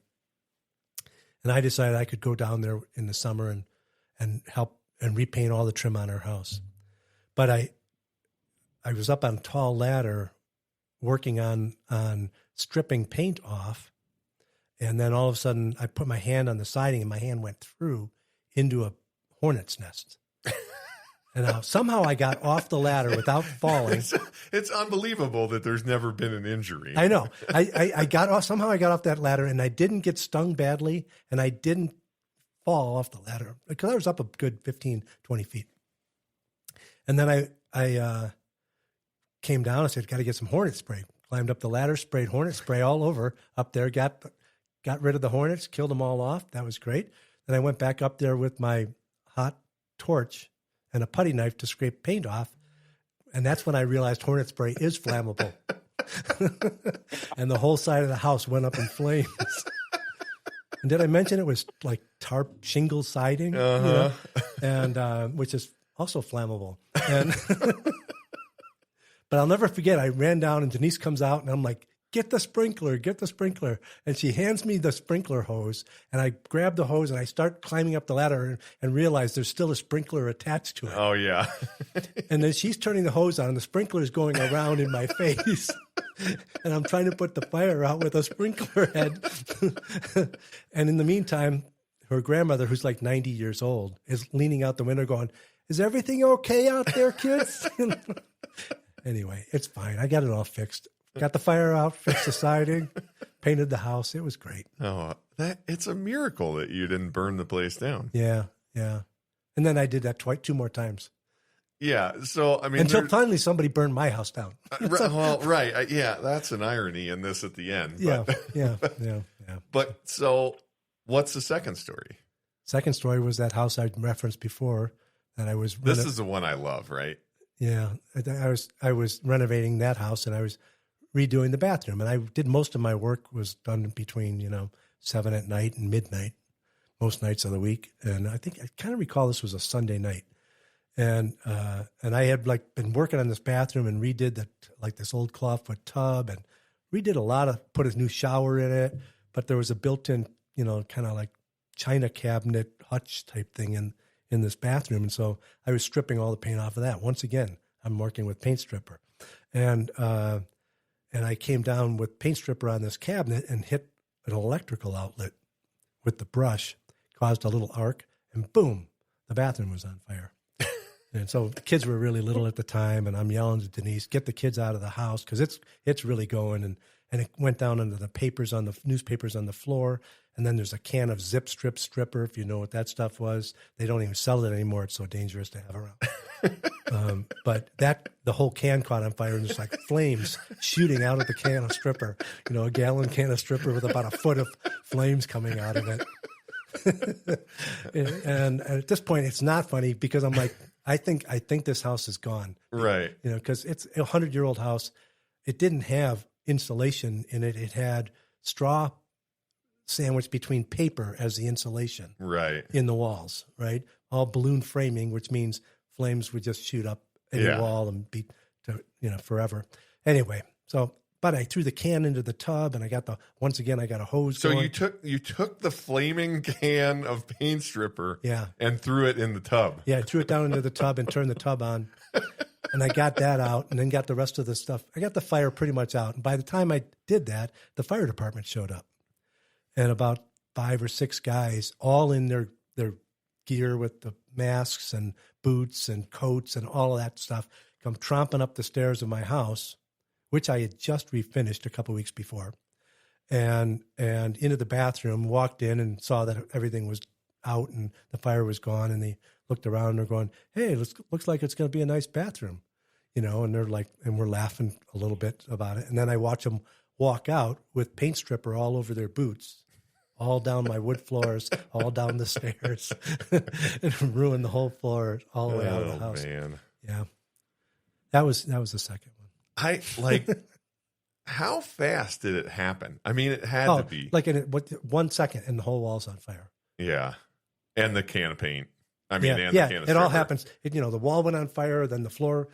And I decided I could go down there in the summer and help and repaint all the trim on her house. But I was up on a tall ladder working on stripping paint off. And then all of a sudden I put my hand on the siding and my hand went through into a hornet's nest. And somehow I got off the ladder without falling. It's unbelievable that there's never been an injury. I know. I got off. Somehow I got off that ladder and I didn't get stung badly and I didn't fall off the ladder because I was up a good 15, 20 feet. And then I came down and said, got to get some hornet spray. Climbed up the ladder, sprayed hornet spray all over up there, got rid of the hornets, killed them all off. That was great. Then I went back up there with my hot torch and a putty knife to scrape paint off. And that's when I realized hornet spray is flammable. And the whole side of the house went up in flames. And did I mention it was like tarp shingle siding? Uh-huh. And which is also flammable. And but I'll never forget, I ran down and Denise comes out and I'm like, get the sprinkler. And she hands me the sprinkler hose and I grab the hose and I start climbing up the ladder and realize there's still a sprinkler attached to it. Oh, yeah. And then she's turning the hose on and the sprinkler is going around in my face. And I'm trying to put the fire out with a sprinkler head. And in the meantime, her grandmother, who's like 90 years old, is leaning out the window going, is everything okay out there, kids? Anyway, it's fine. I got it all fixed. Got the fire out, fixed the siding, painted the house. It was great. Oh, it's a miracle that you didn't burn the place down. Yeah. And then I did that 2 more times. Yeah. So, I mean, until finally somebody burned my house down. Right. Yeah. That's an irony in this at the end. But, yeah. But so what's the second story? Second story was that house I referenced before that I was. This is the one I love, right? Yeah. I was renovating that house and I was redoing the bathroom. And I did most of my work was done between, 7 at night and midnight, most nights of the week. And I kind of recall this was a Sunday night. And I had like been working on this bathroom and redid this old clawfoot tub and redid put a new shower in it, but there was a built-in, kind of like china cabinet hutch type thing in this bathroom. And so I was stripping all the paint off of that. Once again, I'm working with paint stripper. And I came down with paint stripper on this cabinet and hit an electrical outlet with the brush, caused a little arc, and boom, the bathroom was on fire. And so the kids were really little at the time, and I'm yelling to Denise, get the kids out of the house because it's really going. And it went down into the newspapers on the floor. And then there's a can of Zip Stripper, if you know what that stuff was. They don't even sell it anymore. It's so dangerous to have around. But the whole can caught on fire, and there's like flames shooting out of the can of stripper, a gallon can of stripper with about a foot of flames coming out of it. and at this point, it's not funny because I'm like, I think this house is gone. Right. Because it's a 100-year-old house. It didn't have insulation in it. It had straw sandwiched between paper as the insulation. Right. In the walls, right? All balloon framing, which means flames would just shoot up any wall and be forever. Anyway, but I threw the can into the tub and I got a hose. So going. you took the flaming can of paint stripper and threw it in the tub. Yeah, I threw it down into the tub and turned the tub on. And I got that out and then got the rest of the stuff. I got the fire pretty much out. And by the time I did that, the fire department showed up. And about 5 or 6 guys, all in their gear with the masks and boots and coats and all of that stuff, come tromping up the stairs of my house, which I had just refinished a couple of weeks before, and into the bathroom, walked in and saw that everything was out and the fire was gone. And they looked around and they're going, hey, looks like it's going to be a nice bathroom, and they're like, and we're laughing a little bit about it. And then I watch them walk out with paint stripper all over their boots, all down my wood floors, all down the stairs, and ruined the whole floor all the way out of the house. Man. Yeah. That was the second one. How fast did it happen? I mean, it had to be like in 1 second and the whole wall's on fire. Yeah. And the can of paint. The can of it stripper. all happens. The wall went on fire, then the floor,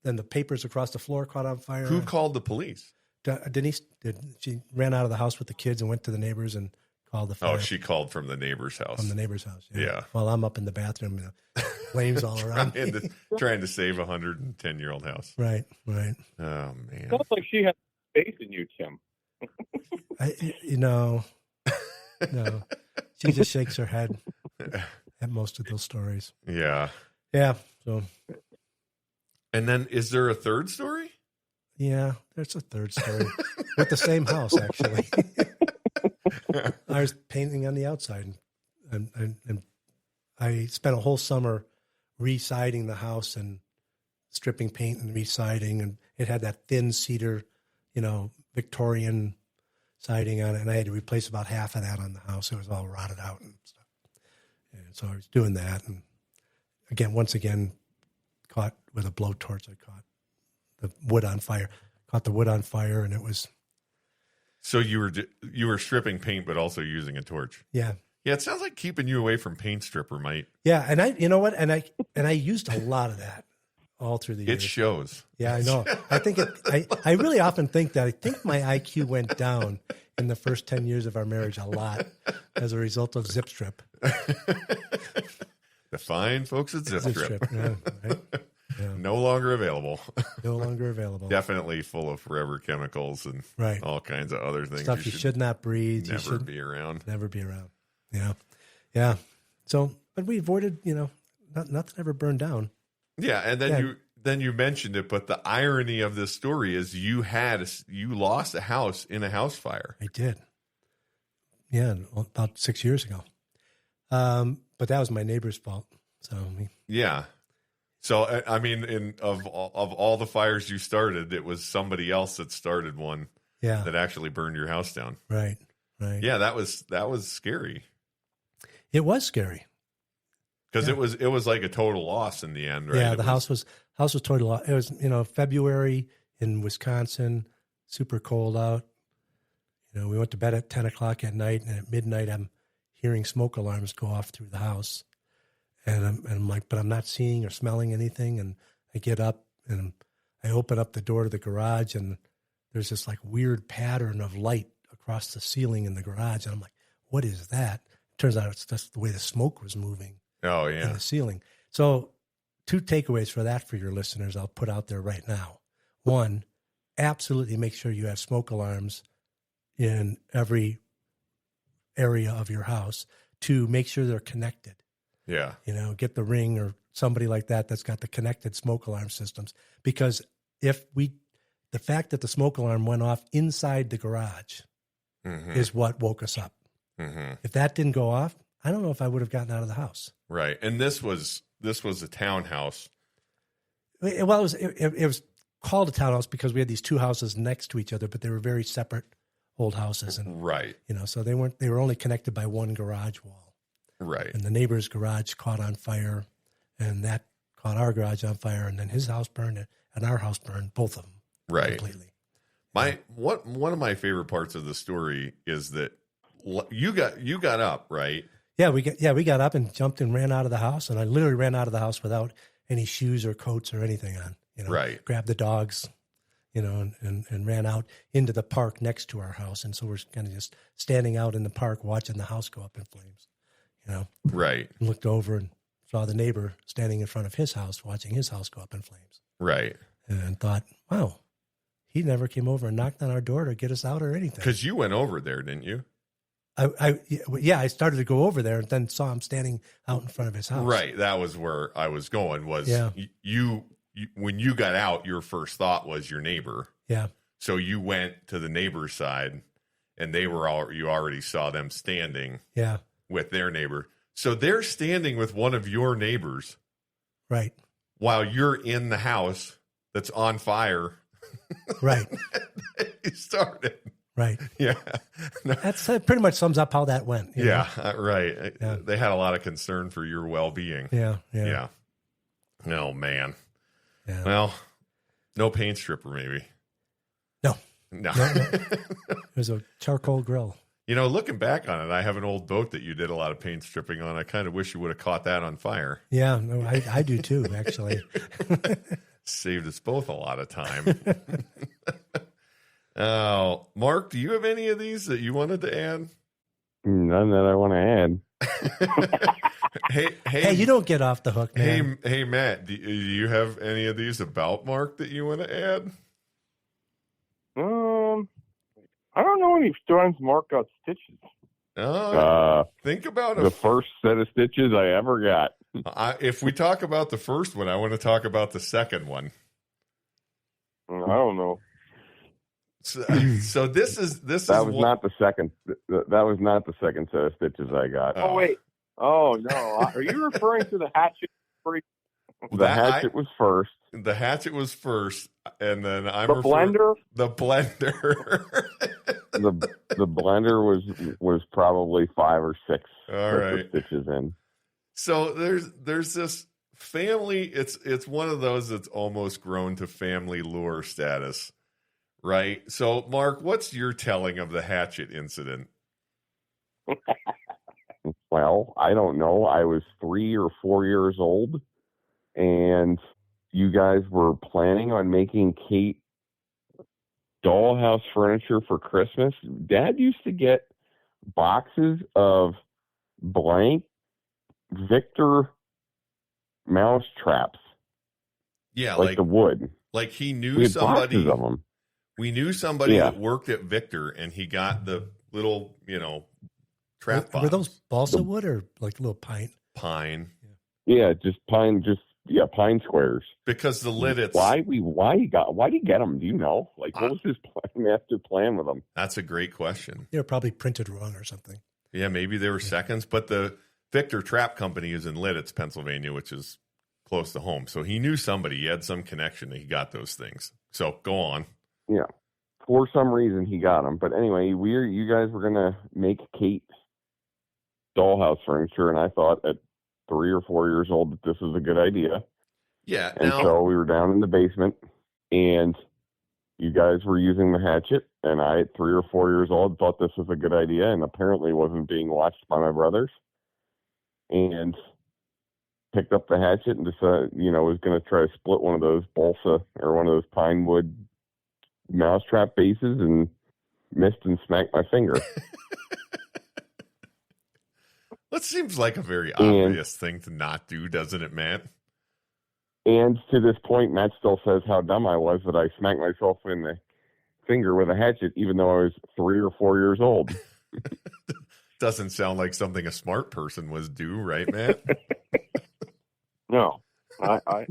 then the papers across the floor caught on fire. Who called the police? Denise did. She ran out of the house with the kids and went to the neighbors and called the fire. Oh, she called from the neighbor's house. From the neighbor's house. Yeah. While I'm up in the bathroom, flames all around. trying to save a 110-year-old house. Right. Oh, man. Sounds like she had faith in you, Tim. No. She just shakes her head at most of those stories. Yeah. Yeah. So. And then is there a third story? Yeah, there's a third story with the same house, actually. I was painting on the outside, and I spent a whole summer re-siding the house and stripping paint and re-siding, and it had that thin cedar, Victorian siding on it, and I had to replace about half of that on the house. It was all rotted out and stuff. And so I was doing that, and once again, caught with a blowtorch. I caught the wood on fire. And it was. So you were stripping paint, but also using a torch. Yeah. Yeah, it sounds like keeping you away from paint stripper might. Yeah, and I used a lot of that all through the years. It shows. Yeah, I know. I think I really often think that my IQ went down in the first 10 years of our marriage a lot as a result of Zip Strip. The fine folks at Zip Strip. Yeah, right? Yeah. No longer available. No longer available. Definitely full of forever chemicals and all kinds of other things. Stuff you should not breathe. Never be around. Never be around. Yeah. Yeah. So, but we avoided, nothing ever burned down. Yeah. And then you mentioned it, but the irony of this story is you lost a house in a house fire. I did. Yeah. About 6 years ago. But that was my neighbor's fault. So, yeah. So, I mean, of all the fires you started, it was somebody else that started one that actually burned your house down. Right. Yeah, that was scary. It was scary. Because it was like a total loss in the end, right? Yeah, the house was total loss. It was, February in Wisconsin, super cold out. We went to bed at 10 o'clock at night, and at midnight, I'm hearing smoke alarms go off through the house. And I'm like, but I'm not seeing or smelling anything. And I get up and I open up the door to the garage, and there's this like weird pattern of light across the ceiling in the garage. And I'm like, what is that? Turns out it's just the way the smoke was moving in the ceiling. So 2 takeaways for that for your listeners I'll put out there right now. 1, absolutely make sure you have smoke alarms in every area of your house. 2, make sure they're connected. Yeah. Get the Ring or somebody like that that's got the connected smoke alarm systems. Because the fact that the smoke alarm went off inside the garage is what woke us up. Mm-hmm. If that didn't go off, I don't know if I would have gotten out of the house. Right. And this was a townhouse. Well, it was called a townhouse because we had these 2 houses next to each other, but they were very separate old houses. And, right. So they were only connected by one garage wall. Right. And the neighbor's garage caught on fire, and that caught our garage on fire, and then his house burned and our house burned, both of them. Right. Completely. One of my favorite parts of the story is that you got up, right? Yeah, we got up and jumped and ran out of the house, and I literally ran out of the house without any shoes or coats or anything on. Right. Grabbed the dogs, and ran out into the park next to our house, and so we're kind of just standing out in the park watching the house go up in flames. Right. And looked over and saw the neighbor standing in front of his house watching his house go up in flames. Right. And thought, wow, he never came over and knocked on our door to get us out or anything. Because you went over there, didn't you? I started to go over there and then saw him standing out in front of his house. Right. That was where I was going you when you got out, your first thought was your neighbor. Yeah. So you went to the neighbor's side, and you already saw them standing with their neighbor. So they're standing with one of your neighbors. Right. While you're in the house that's on fire. Right. You started. Right. Yeah. No. That's pretty much sums up how that went. Yeah. Right. Yeah. They had a lot of concern for your well-being. Yeah. Yeah. Yeah. No, man. Yeah. Well, no paint stripper, maybe. No. It was a charcoal grill. Looking back on it, I have an old boat that you did a lot of paint stripping on. I kind of wish you would have caught that on fire. Yeah, no, I do too, actually. Saved us both a lot of time. Oh, Mark, do you have any of these that you wanted to add? None that I want to add. Hey, you don't get off the hook, man. Hey, Matt, do you have any of these about Mark that you want to add? I don't know any times Mark got stitches. Think about the first set of stitches I ever got. If we talk about the first one, I want to talk about the second one. I don't know. So this was not the second. That was not the second set of stitches I got. Oh wait. Oh no. Are you referring to the hatchet? The hatchet was first. The hatchet was first, and then blender. The blender. the blender was probably 5 or 6. All right. Stitches in. So there's this family. It's one of those that's almost grown to family lore status, right? So, Mark, what's your telling of the hatchet incident? Well, I don't know. I was 3 or 4 years old, and you guys were planning on making Kate dollhouse furniture for Christmas. Dad used to get boxes of blank Victor mouse traps. Yeah, like the wood. Like he knew somebody. Boxes of them. We knew somebody that worked at Victor, and he got the little, trap box. Were those balsa wood or like little pine? Pine. Yeah, just pine. Pine squares. Because the lid, it's why do you get them? Do you know? Like, what was his master plan with them? That's a great question. They were probably printed wrong or something. Yeah, maybe they were seconds, but the Victor Trap Company is in Lidditz, Pennsylvania, which is close to home. So he knew somebody. He had some connection that he got those things. So go on. Yeah, for some reason he got them. But anyway, you guys were gonna make Kate dollhouse furniture, and I thought at 3 or 4 years old that this was a good idea. Yeah. And so we were down in the basement, and you guys were using the hatchet, and I, at 3 or 4 years old, thought this was a good idea, and apparently wasn't being watched by my brothers, and picked up the hatchet and decided, was going to try to split one of those balsa or one of those pine wood mousetrap bases, and missed and smacked my finger. That seems like a very obvious thing to not do, doesn't it, Matt? And to this point, Matt still says how dumb I was that I smacked myself in the finger with a hatchet, even though I was 3 or 4 years old. Doesn't sound like something a smart person would do, right, Matt? No, I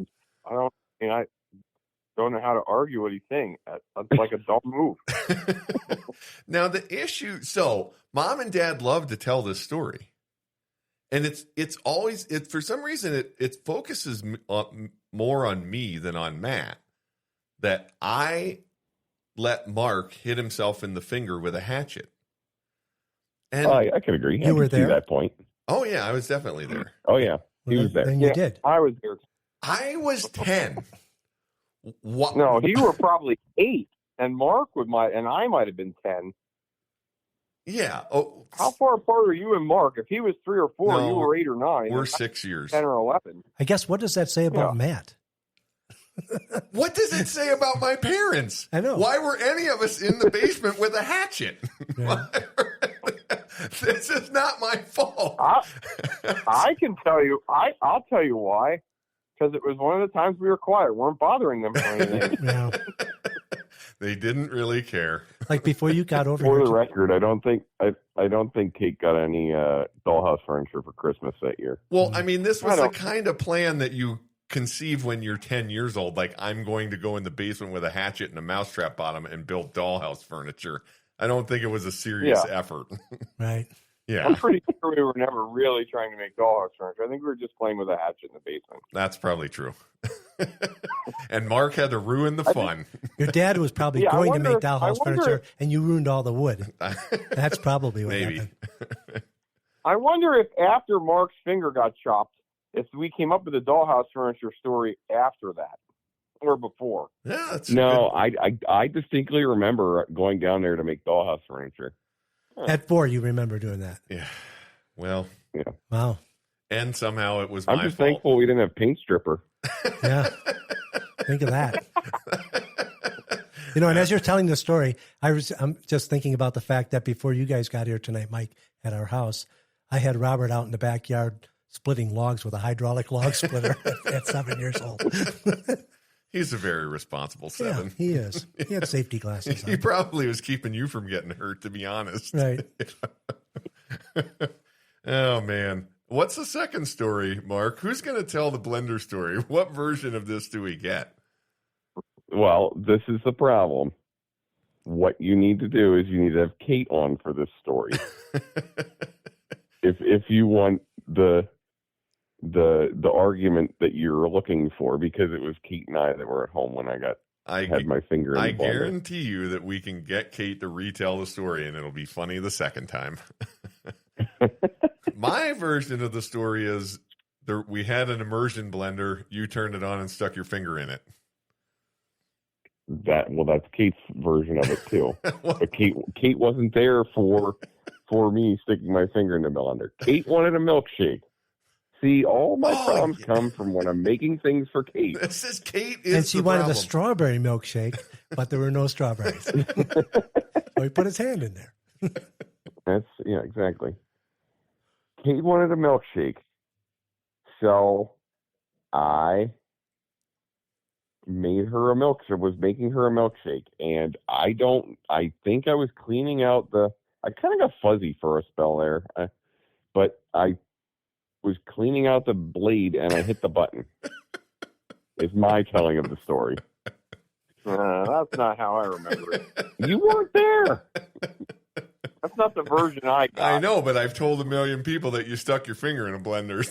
don't know how to argue what he's saying. That's like a dumb move. Now the issue, so Mom and Dad love to tell this story, and it's always for some reason it focuses more on me than on Matt, that I let Mark hit himself in the finger with a hatchet. And I can agree. You were there? See that point. Oh yeah, I was definitely there. Oh yeah, he was there. And you did. I was there. I was 10. What? No, you were probably 8, and Mark and I might have been 10. Yeah. Oh, how far apart are you and Mark? If he was 3 or 4, no, you were 8 or 9. We're 6 years. 10 or 11. I guess, what does that say about Matt? What does it say about my parents? I know. Why were any of us in the basement with a hatchet? Yeah. This is not my fault. I can tell you. I'll tell you why. Because it was one of the times we were quiet. We weren't bothering them for anything. Yeah. They didn't really care. Like before you got over For here. the record, I don't think Kate got any dollhouse furniture for Christmas that year. Well, I mean, this was the kind of plan that you conceive when you're 10 years old. Like, I'm going to go in the basement with a hatchet and a mousetrap bottom and build dollhouse furniture. I don't think it was a serious effort. Right. Yeah. I'm pretty sure we were never really trying to make dollhouse furniture. I think we were just playing with a hatchet in the basement. That's probably true. And Mark had to ruin the fun. Your dad was probably going to make dollhouse furniture, and you ruined all the wood. That's probably what happened. I wonder if after Mark's finger got chopped, if we came up with a dollhouse furniture story after that or before. Yeah, I distinctly remember going down there to make dollhouse furniture. At 4, you remember doing that. Yeah. Well. Yeah. Wow. And somehow it was my fault. I'm just thankful we didn't have paint stripper. Yeah. Think of that. And as you're telling the story, I'm just thinking about the fact that before you guys got here tonight, Mike, at our house, I had Robert out in the backyard splitting logs with a hydraulic log splitter at 7 years old. He's a very responsible 7. Yeah, he is. He had safety glasses on. He probably was keeping you from getting hurt, to be honest. Right. Oh, man. What's the second story, Mark? Who's going to tell the blender story? What version of this do we get? Well, this is the problem. What you need to do is you need to have Kate on for this story. if you want the argument that you're looking for, because it was Kate and I that were at home when I had my finger in the blender. I guarantee you that we can get Kate to retell the story, and it'll be funny the second time. My version of the story is we had an immersion blender. You turned it on and stuck your finger in it. That's Kate's version of it too. But Kate wasn't there for me sticking my finger in the blender. Kate wanted a milkshake. See, all my problems come from when I'm making things for Kate. This is Kate and she wanted a strawberry milkshake, but there were no strawberries. So he put his hand in there. Exactly. Kate wanted a milkshake, so I made her a milkshake. Was making her a milkshake, and I think I was cleaning out I kind of got fuzzy for a spell there, but I was cleaning out the blade and I hit the button. Is my telling of the story. That's not how I remember it. You weren't there. That's not the version I got. I know, but I've told a million people that you stuck your finger in a blender,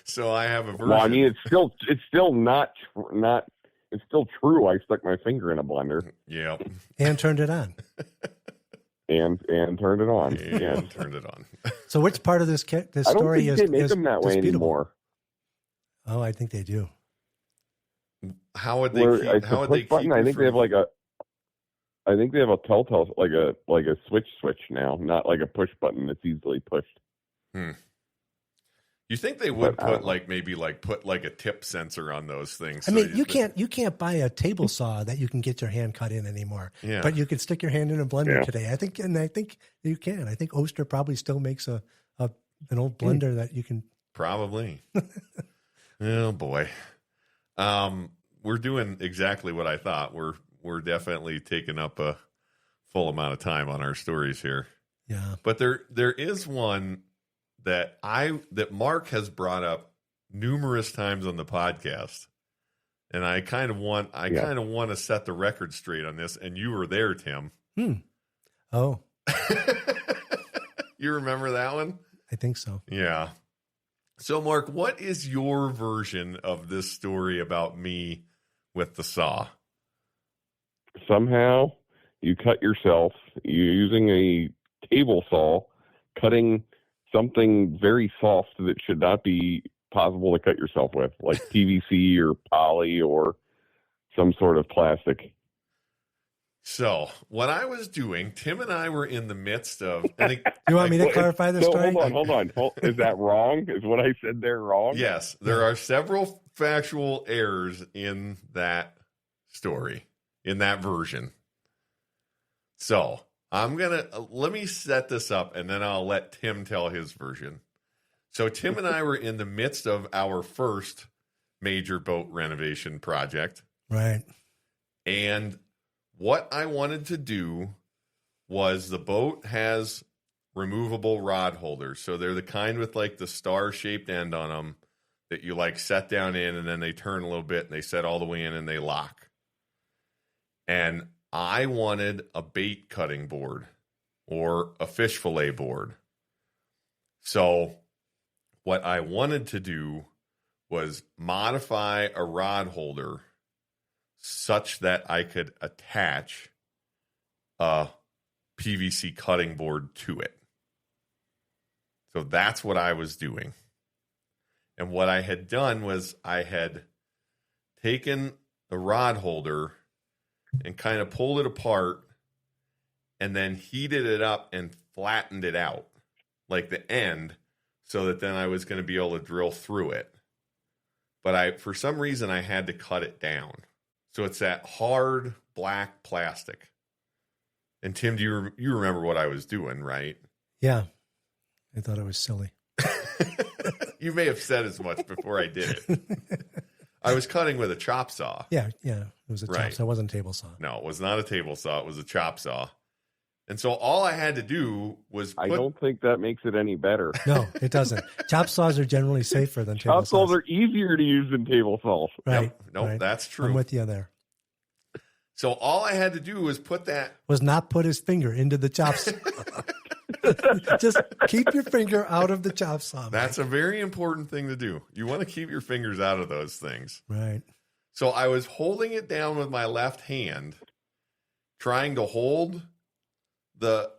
so I have a version. Well, I mean, it's still it's still true. I stuck my finger in a blender. Yeah. And turned it on. And turned it on. Yeah, turned it on. So which part of this story I don't think is they make them that way anymore. Oh, I think they do. How would they keep I think they have like a I think they have a telltale, like a switch now, not like a push button that's easily pushed. You think they would put put a tip sensor on those things? I mean, you can't buy a table saw that you can get your hand cut in anymore. Yeah. But you can stick your hand in a blender today. I think you can. I think Oster probably still makes an old blender that you can. Probably. Oh boy. We're doing exactly what I thought. We're definitely taking up a full amount of time on our stories here. Yeah. But there is one that Mark has brought up numerous times on the podcast. And I kind of want to set the record straight on this, and you were there, Tim. Oh. You remember that one? I think so. Yeah. So Mark, what is your version of this story about me with the saw? Somehow you cut yourself using a table saw, cutting something very soft that should not be possible to cut yourself with, like PVC or poly or some sort of plastic. So what I was doing, Tim and I were in the midst of. You want me to clarify the story? Hold on. Is that wrong? Is what I said there wrong? Yes, there are several factual errors in that story, in that version. So let me set this up, and then I'll let Tim tell his version. So Tim and I were in the midst of our first major boat renovation project. Right. And what I wanted to do was, the boat has removable rod holders. So they're the kind with like the star-shaped end on them that you like set down in, and then they turn a little bit and they set all the way in and they lock. And I wanted a bait cutting board or a fish fillet board. So what I wanted to do was modify a rod holder such that I could attach a PVC cutting board to it. So that's what I was doing. And what I had done was I had taken the rod holder and kind of pulled it apart and then heated it up and flattened it out, like the end, so that then I was going to be able to drill through it. But for some reason, I had to cut it down. So it's that hard black plastic. And Tim, do you remember what I was doing, right? Yeah. I thought it was silly. You may have said as much before I did it. I was cutting with a chop saw. Yeah. It was a chop saw. It wasn't a table saw. No, it was not a table saw. It was a chop saw. And so all I had to do was I don't think that makes it any better. No, it doesn't. Chop saws are generally safer than table saws. Chop saws are easier to use than table saws. Right. Nope, that's true. I'm with you there. So all I had to do was not put his finger into the chop saw. Just keep your finger out of the chop saw. That's a very important thing to do. You want to keep your fingers out of those things. Right. So I was holding it down with my left hand, trying to hold the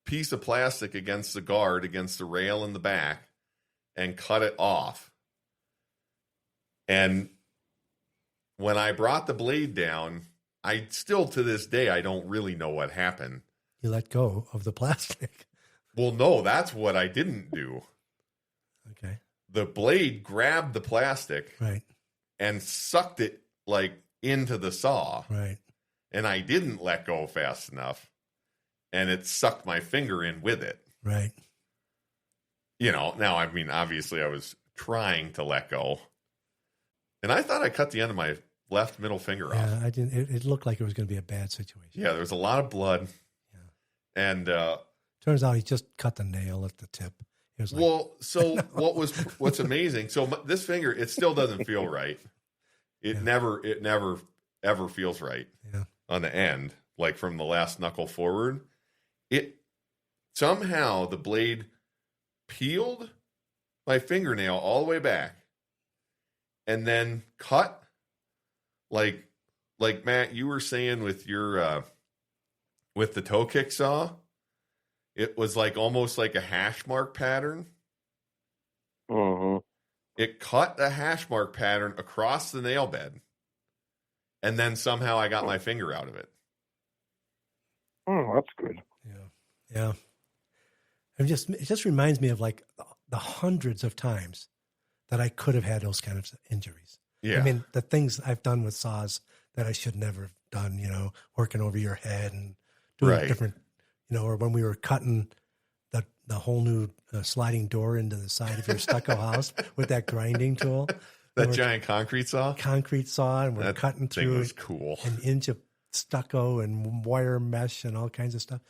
piece of plastic against the guard, against the rail in the back, and cut it off. And when I brought the blade down, I still, to this day, I don't really know what happened. You let go of the plastic. Well, no, that's what I didn't do. Okay. The blade grabbed the plastic, right, and sucked it like into the saw. Right. And I didn't let go fast enough, and it sucked my finger in with it. Right. Now, I mean, obviously I was trying to let go, and I thought I cut the end of my left middle finger off. Yeah, I didn't. It looked like it was going to be a bad situation. Yeah, there was a lot of blood. Yeah. And turns out he just cut the nail at the tip. It was so what's amazing? So this finger, it still doesn't feel right. It never ever feels right. Yeah. On the end, like from the last knuckle forward, it somehow the blade peeled my fingernail all the way back and then cut like Matt, you were saying with your with the toe kick saw, it was like almost like a hash mark pattern. Uh-huh. It cut the hash mark pattern across the nail bed. And then somehow I got my finger out of it. Oh, that's good. Yeah. It just reminds me of like the hundreds of times that I could have had those kind of injuries. Yeah. I mean, the things I've done with saws that I should never have done, working over your head and doing different, or when we were cutting the whole new sliding door into the side of your stucco house with that grinding tool. That giant concrete saw? And we're cutting through was cool. an inch of stucco and wire mesh and all kinds of stuff.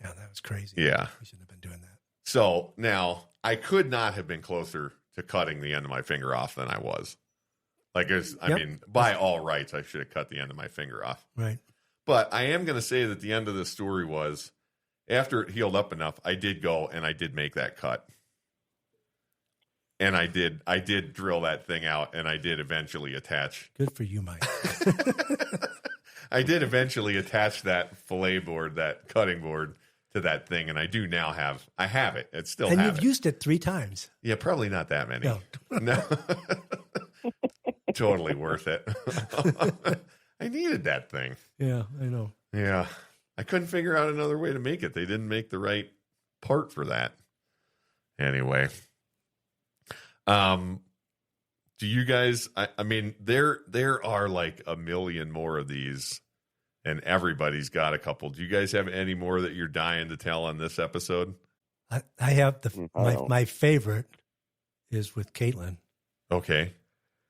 Yeah, that was crazy. Yeah. We shouldn't have been doing that. So now I could not have been closer to cutting the end of my finger off than I was. Like, I mean, by all rights, I should have cut the end of my finger off. Right. But I am going to say that the end of this story was, after it healed up enough, I did go and I did make that cut. And I did drill that thing out, and I did eventually attach. Good for you, Mike. I did eventually attach that fillet board, that cutting board, to that thing, and I do now have. I have it. It's still. And you've used it 3 times. Yeah, probably not that many. No. Totally worth it. I needed that thing. Yeah, I know. Yeah. I couldn't figure out another way to make it. They didn't make the right part for that. Anyway. Do you guys, I mean, there are like a million more of these, and everybody's got a couple. Do you guys have any more that you're dying to tell on this episode? I have my favorite is with Caitlin. Okay.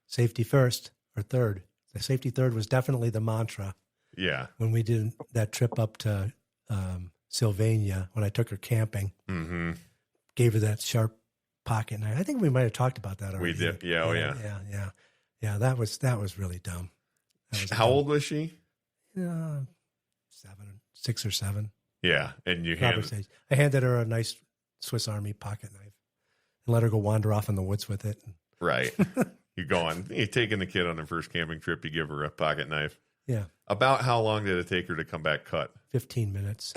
Safety first or third. The safety third was definitely the mantra. Yeah. When we did that trip up to Sylvania, when I took her camping, gave her that sharp pocket knife. I think we might have talked about that already. We did. Yeah. Yeah. That was really dumb. How old was she? 6 or 7. Yeah. And I handed her a nice Swiss Army pocket knife and let her go wander off in the woods with it. Right. You're taking the kid on the first camping trip, you give her a pocket knife. Yeah. About how long did it take her to come back cut? 15 minutes.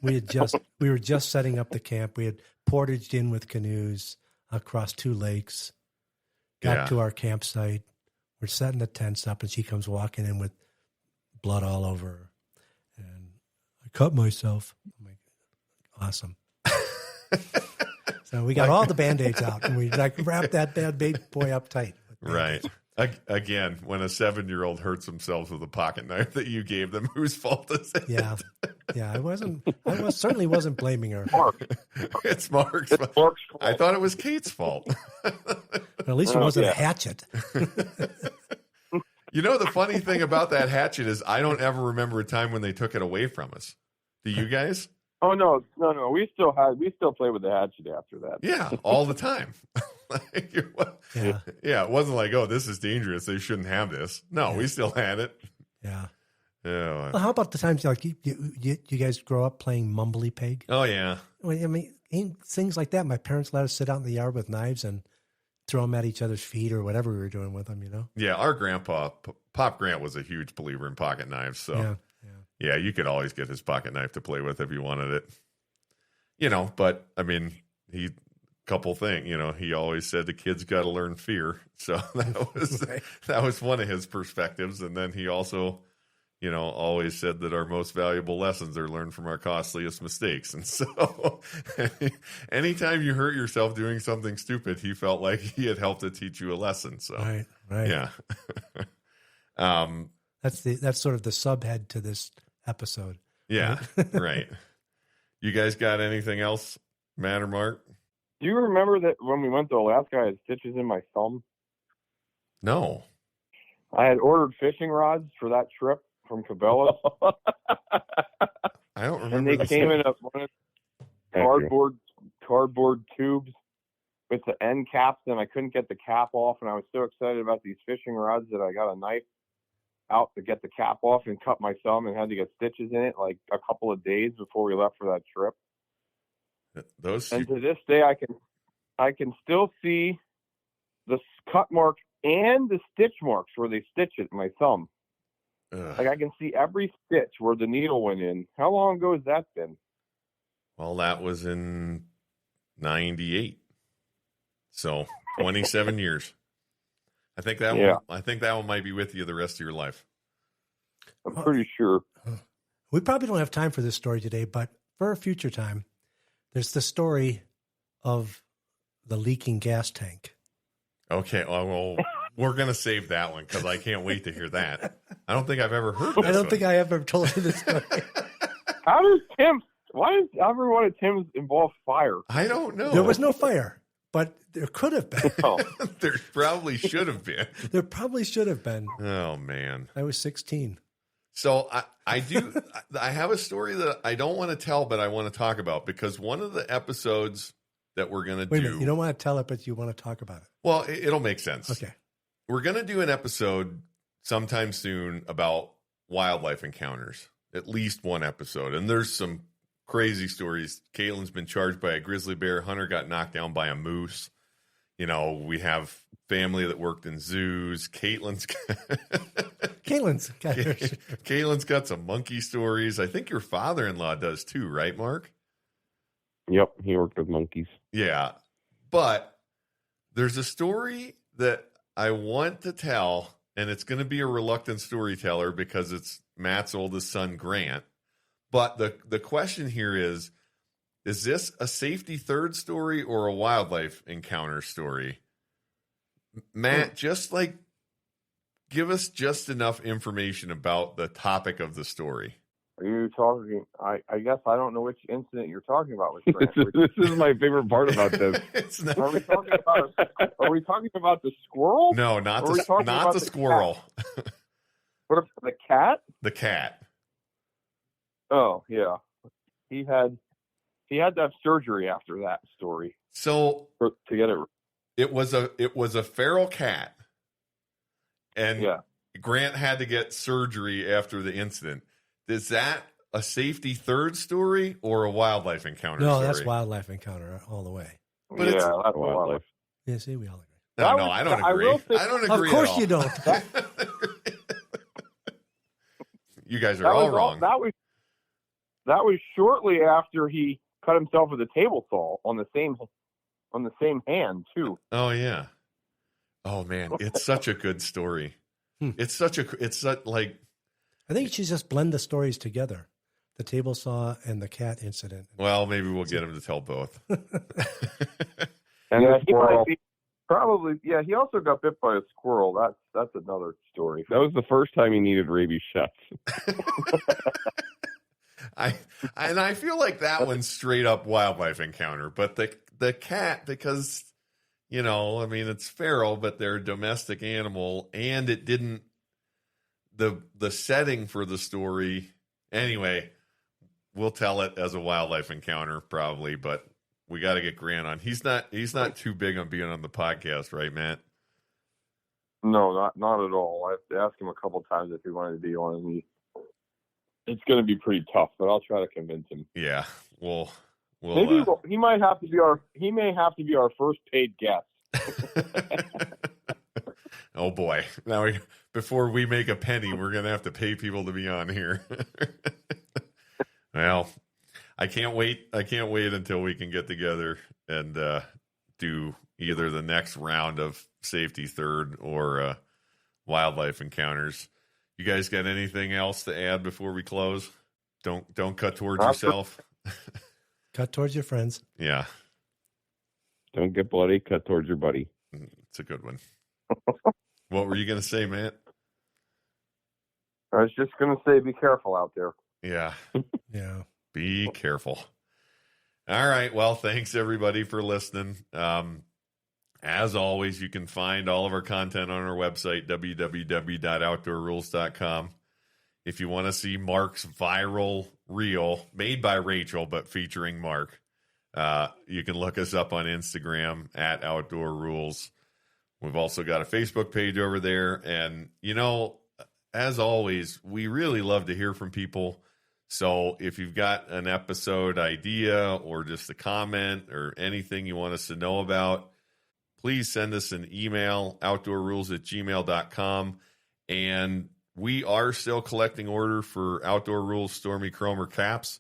we were just setting up the camp. We had portaged in with canoes across 2 lakes, got to our campsite. We're setting the tents up, and she comes walking in with blood all over her. And I cut myself. I'm like, awesome. So we got all the Band-Aids out, and we wrapped that bad boy up tight. Right. Again, when a 7-year-old hurts themselves with a pocket knife that you gave them, whose fault is it? Yeah. I certainly wasn't blaming her. It's Mark's fault. I thought it was Kate's fault. At least it wasn't a hatchet. You know, the funny thing about that hatchet is I don't ever remember a time when they took it away from us. Do you guys? Oh no. We still play with the hatchet after that. Yeah, all the time. Yeah, it wasn't like, oh, this is dangerous, they shouldn't have this. No, we still had it. Yeah. Yeah. Well, how about the times like you guys grow up playing Mumbly Pig? Oh yeah. I mean, things like that. My parents let us sit out in the yard with knives and throw them at each other's feet or whatever we were doing with them. Yeah, our grandpa, Pop Grant, was a huge believer in pocket knives. So yeah, you could always get his pocket knife to play with if you wanted it. But I mean, couple thing, he always said the kids got to learn fear. So that was one of his perspectives. And then he also, always said that our most valuable lessons are learned from our costliest mistakes. And so anytime you hurt yourself doing something stupid, he felt like he had helped to teach you a lesson. So right. Yeah. That's sort of the subhead to this episode. Yeah. Right. You guys got anything else, Matt or Mark? Do you remember that when we went to Alaska, I had stitches in my thumb? No. I had ordered fishing rods for that trip from Cabela's. I don't remember. And they came in one of cardboard tubes with the end caps, and I couldn't get the cap off. And I was so excited about these fishing rods that I got a knife out to get the cap off and cut my thumb and had to get stitches in it like a couple of days before we left for that trip. And to this day, I can still see the cut mark and the stitch marks where they stitch it in my thumb. Ugh. Like I can see every stitch where the needle went in. How long ago has that been? Well, that was in 98. So 27 years. I think that one might be with you the rest of your life. I'm pretty sure. We probably don't have time for this story today, but for a future time, there's the story of the leaking gas tank. Okay, well, we're going to save that one because I can't wait to hear that. I don't think I've ever heard this I don't think I ever told you this story. Why does every one of Tim's involve fire? I don't know. There was no fire, but there could have been. Oh. There probably should have been. There probably should have been. Oh, man. I was 16. So I have a story that I don't want to tell, but I want to talk about because one of the episodes that we're going to do. Wait a minute, you don't want to tell it, but you want to talk about it. Well, it'll make sense. Okay. We're going to do an episode sometime soon about wildlife encounters, at least one episode. And there's some crazy stories. Caitlin's been charged by a grizzly bear. Hunter got knocked down by a moose. You know, we have family that worked in zoos. Caitlin's got some monkey stories. I think your father-in-law does too, right, Mark? Yep, he worked with monkeys. Yeah. But there's a story that I want to tell, and it's going to be a reluctant storyteller because it's Matt's oldest son, Grant. But the question here is this a safety third story or a wildlife encounter story? Matt, just like give us just enough information about the topic of the story. Are you talking? I guess I don't know which incident you're talking about with Grant. This is my favorite part about this. Are we talking about the squirrel? No, not the squirrel. What about the cat? The cat. Oh yeah, he had to have surgery after that story. So to get it. It was a feral cat, and yeah. Grant had to get surgery after the incident. Is that a safety third story or a wildlife encounter story? No, that's wildlife encounter all the way. But yeah, that's wildlife. Yeah, see, we all agree. No, I don't agree. I don't agree. Of course at all. you don't. You guys are all wrong. That was shortly after he cut himself with a table saw on the same hand too. Oh yeah. Oh man, it's such a good story. It's like. I think you should just blend the stories together, the table saw and the cat incident. Well, maybe we'll get him to tell both. And yeah, he might be probably. Yeah, he also got bit by a squirrel. That's another story. That was the first time he needed rabies shots. I feel like that one's straight up wildlife encounter, but the cat, because I mean it's feral, but they're a domestic animal, and it didn't. The setting for the story, anyway, we'll tell it as a wildlife encounter probably, but we got to get Grant on. He's not too big on being on the podcast, right, Matt? No, not at all. I have to ask him a couple times if he wanted to be on. It's going to be pretty tough, but I'll try to convince him. Yeah, we'll maybe he may have to be our first paid guest. Oh boy! Now before we make a penny, we're gonna have to pay people to be on here. Well, I can't wait. Until we can get together and do either the next round of safety third or wildlife encounters. You guys got anything else to add before we close? Don't cut towards yourself. Cut towards your friends. Yeah. Don't get bloody. Cut towards your buddy. It's a good one. What were you going to say, Matt? I was just going to say, be careful out there. Yeah. Yeah. Be careful. All right. Well, thanks everybody for listening. As always, you can find all of our content on our website, www.outdoorrules.com. If you want to see Mark's viral reel made by Rachel, but featuring Mark, you can look us up on Instagram at Outdoor Rules. We've also got a Facebook page over there. And, as always, we really love to hear from people. So if you've got an episode idea or just a comment or anything you want us to know about, please send us an email, outdoorrules@gmail.com. And we are still collecting order for Outdoor Rules Stormy Cromer caps.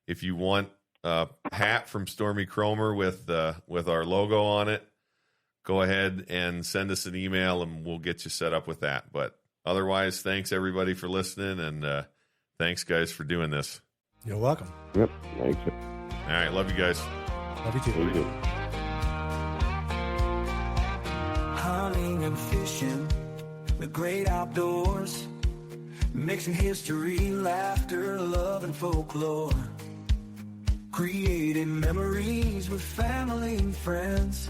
If you want a hat from Stormy Cromer with our logo on it, go ahead and send us an email and we'll get you set up with that. But otherwise, thanks everybody for listening, and Thanks, guys, for doing this. You're welcome. Yep. Thanks. All right. Love you guys. Love you too. Thank you. Hunting and fishing, the great outdoors, mixing history, laughter, love, and folklore, creating memories with family and friends.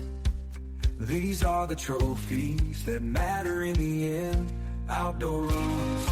These are the trophies that matter in the end. Outdoor rules.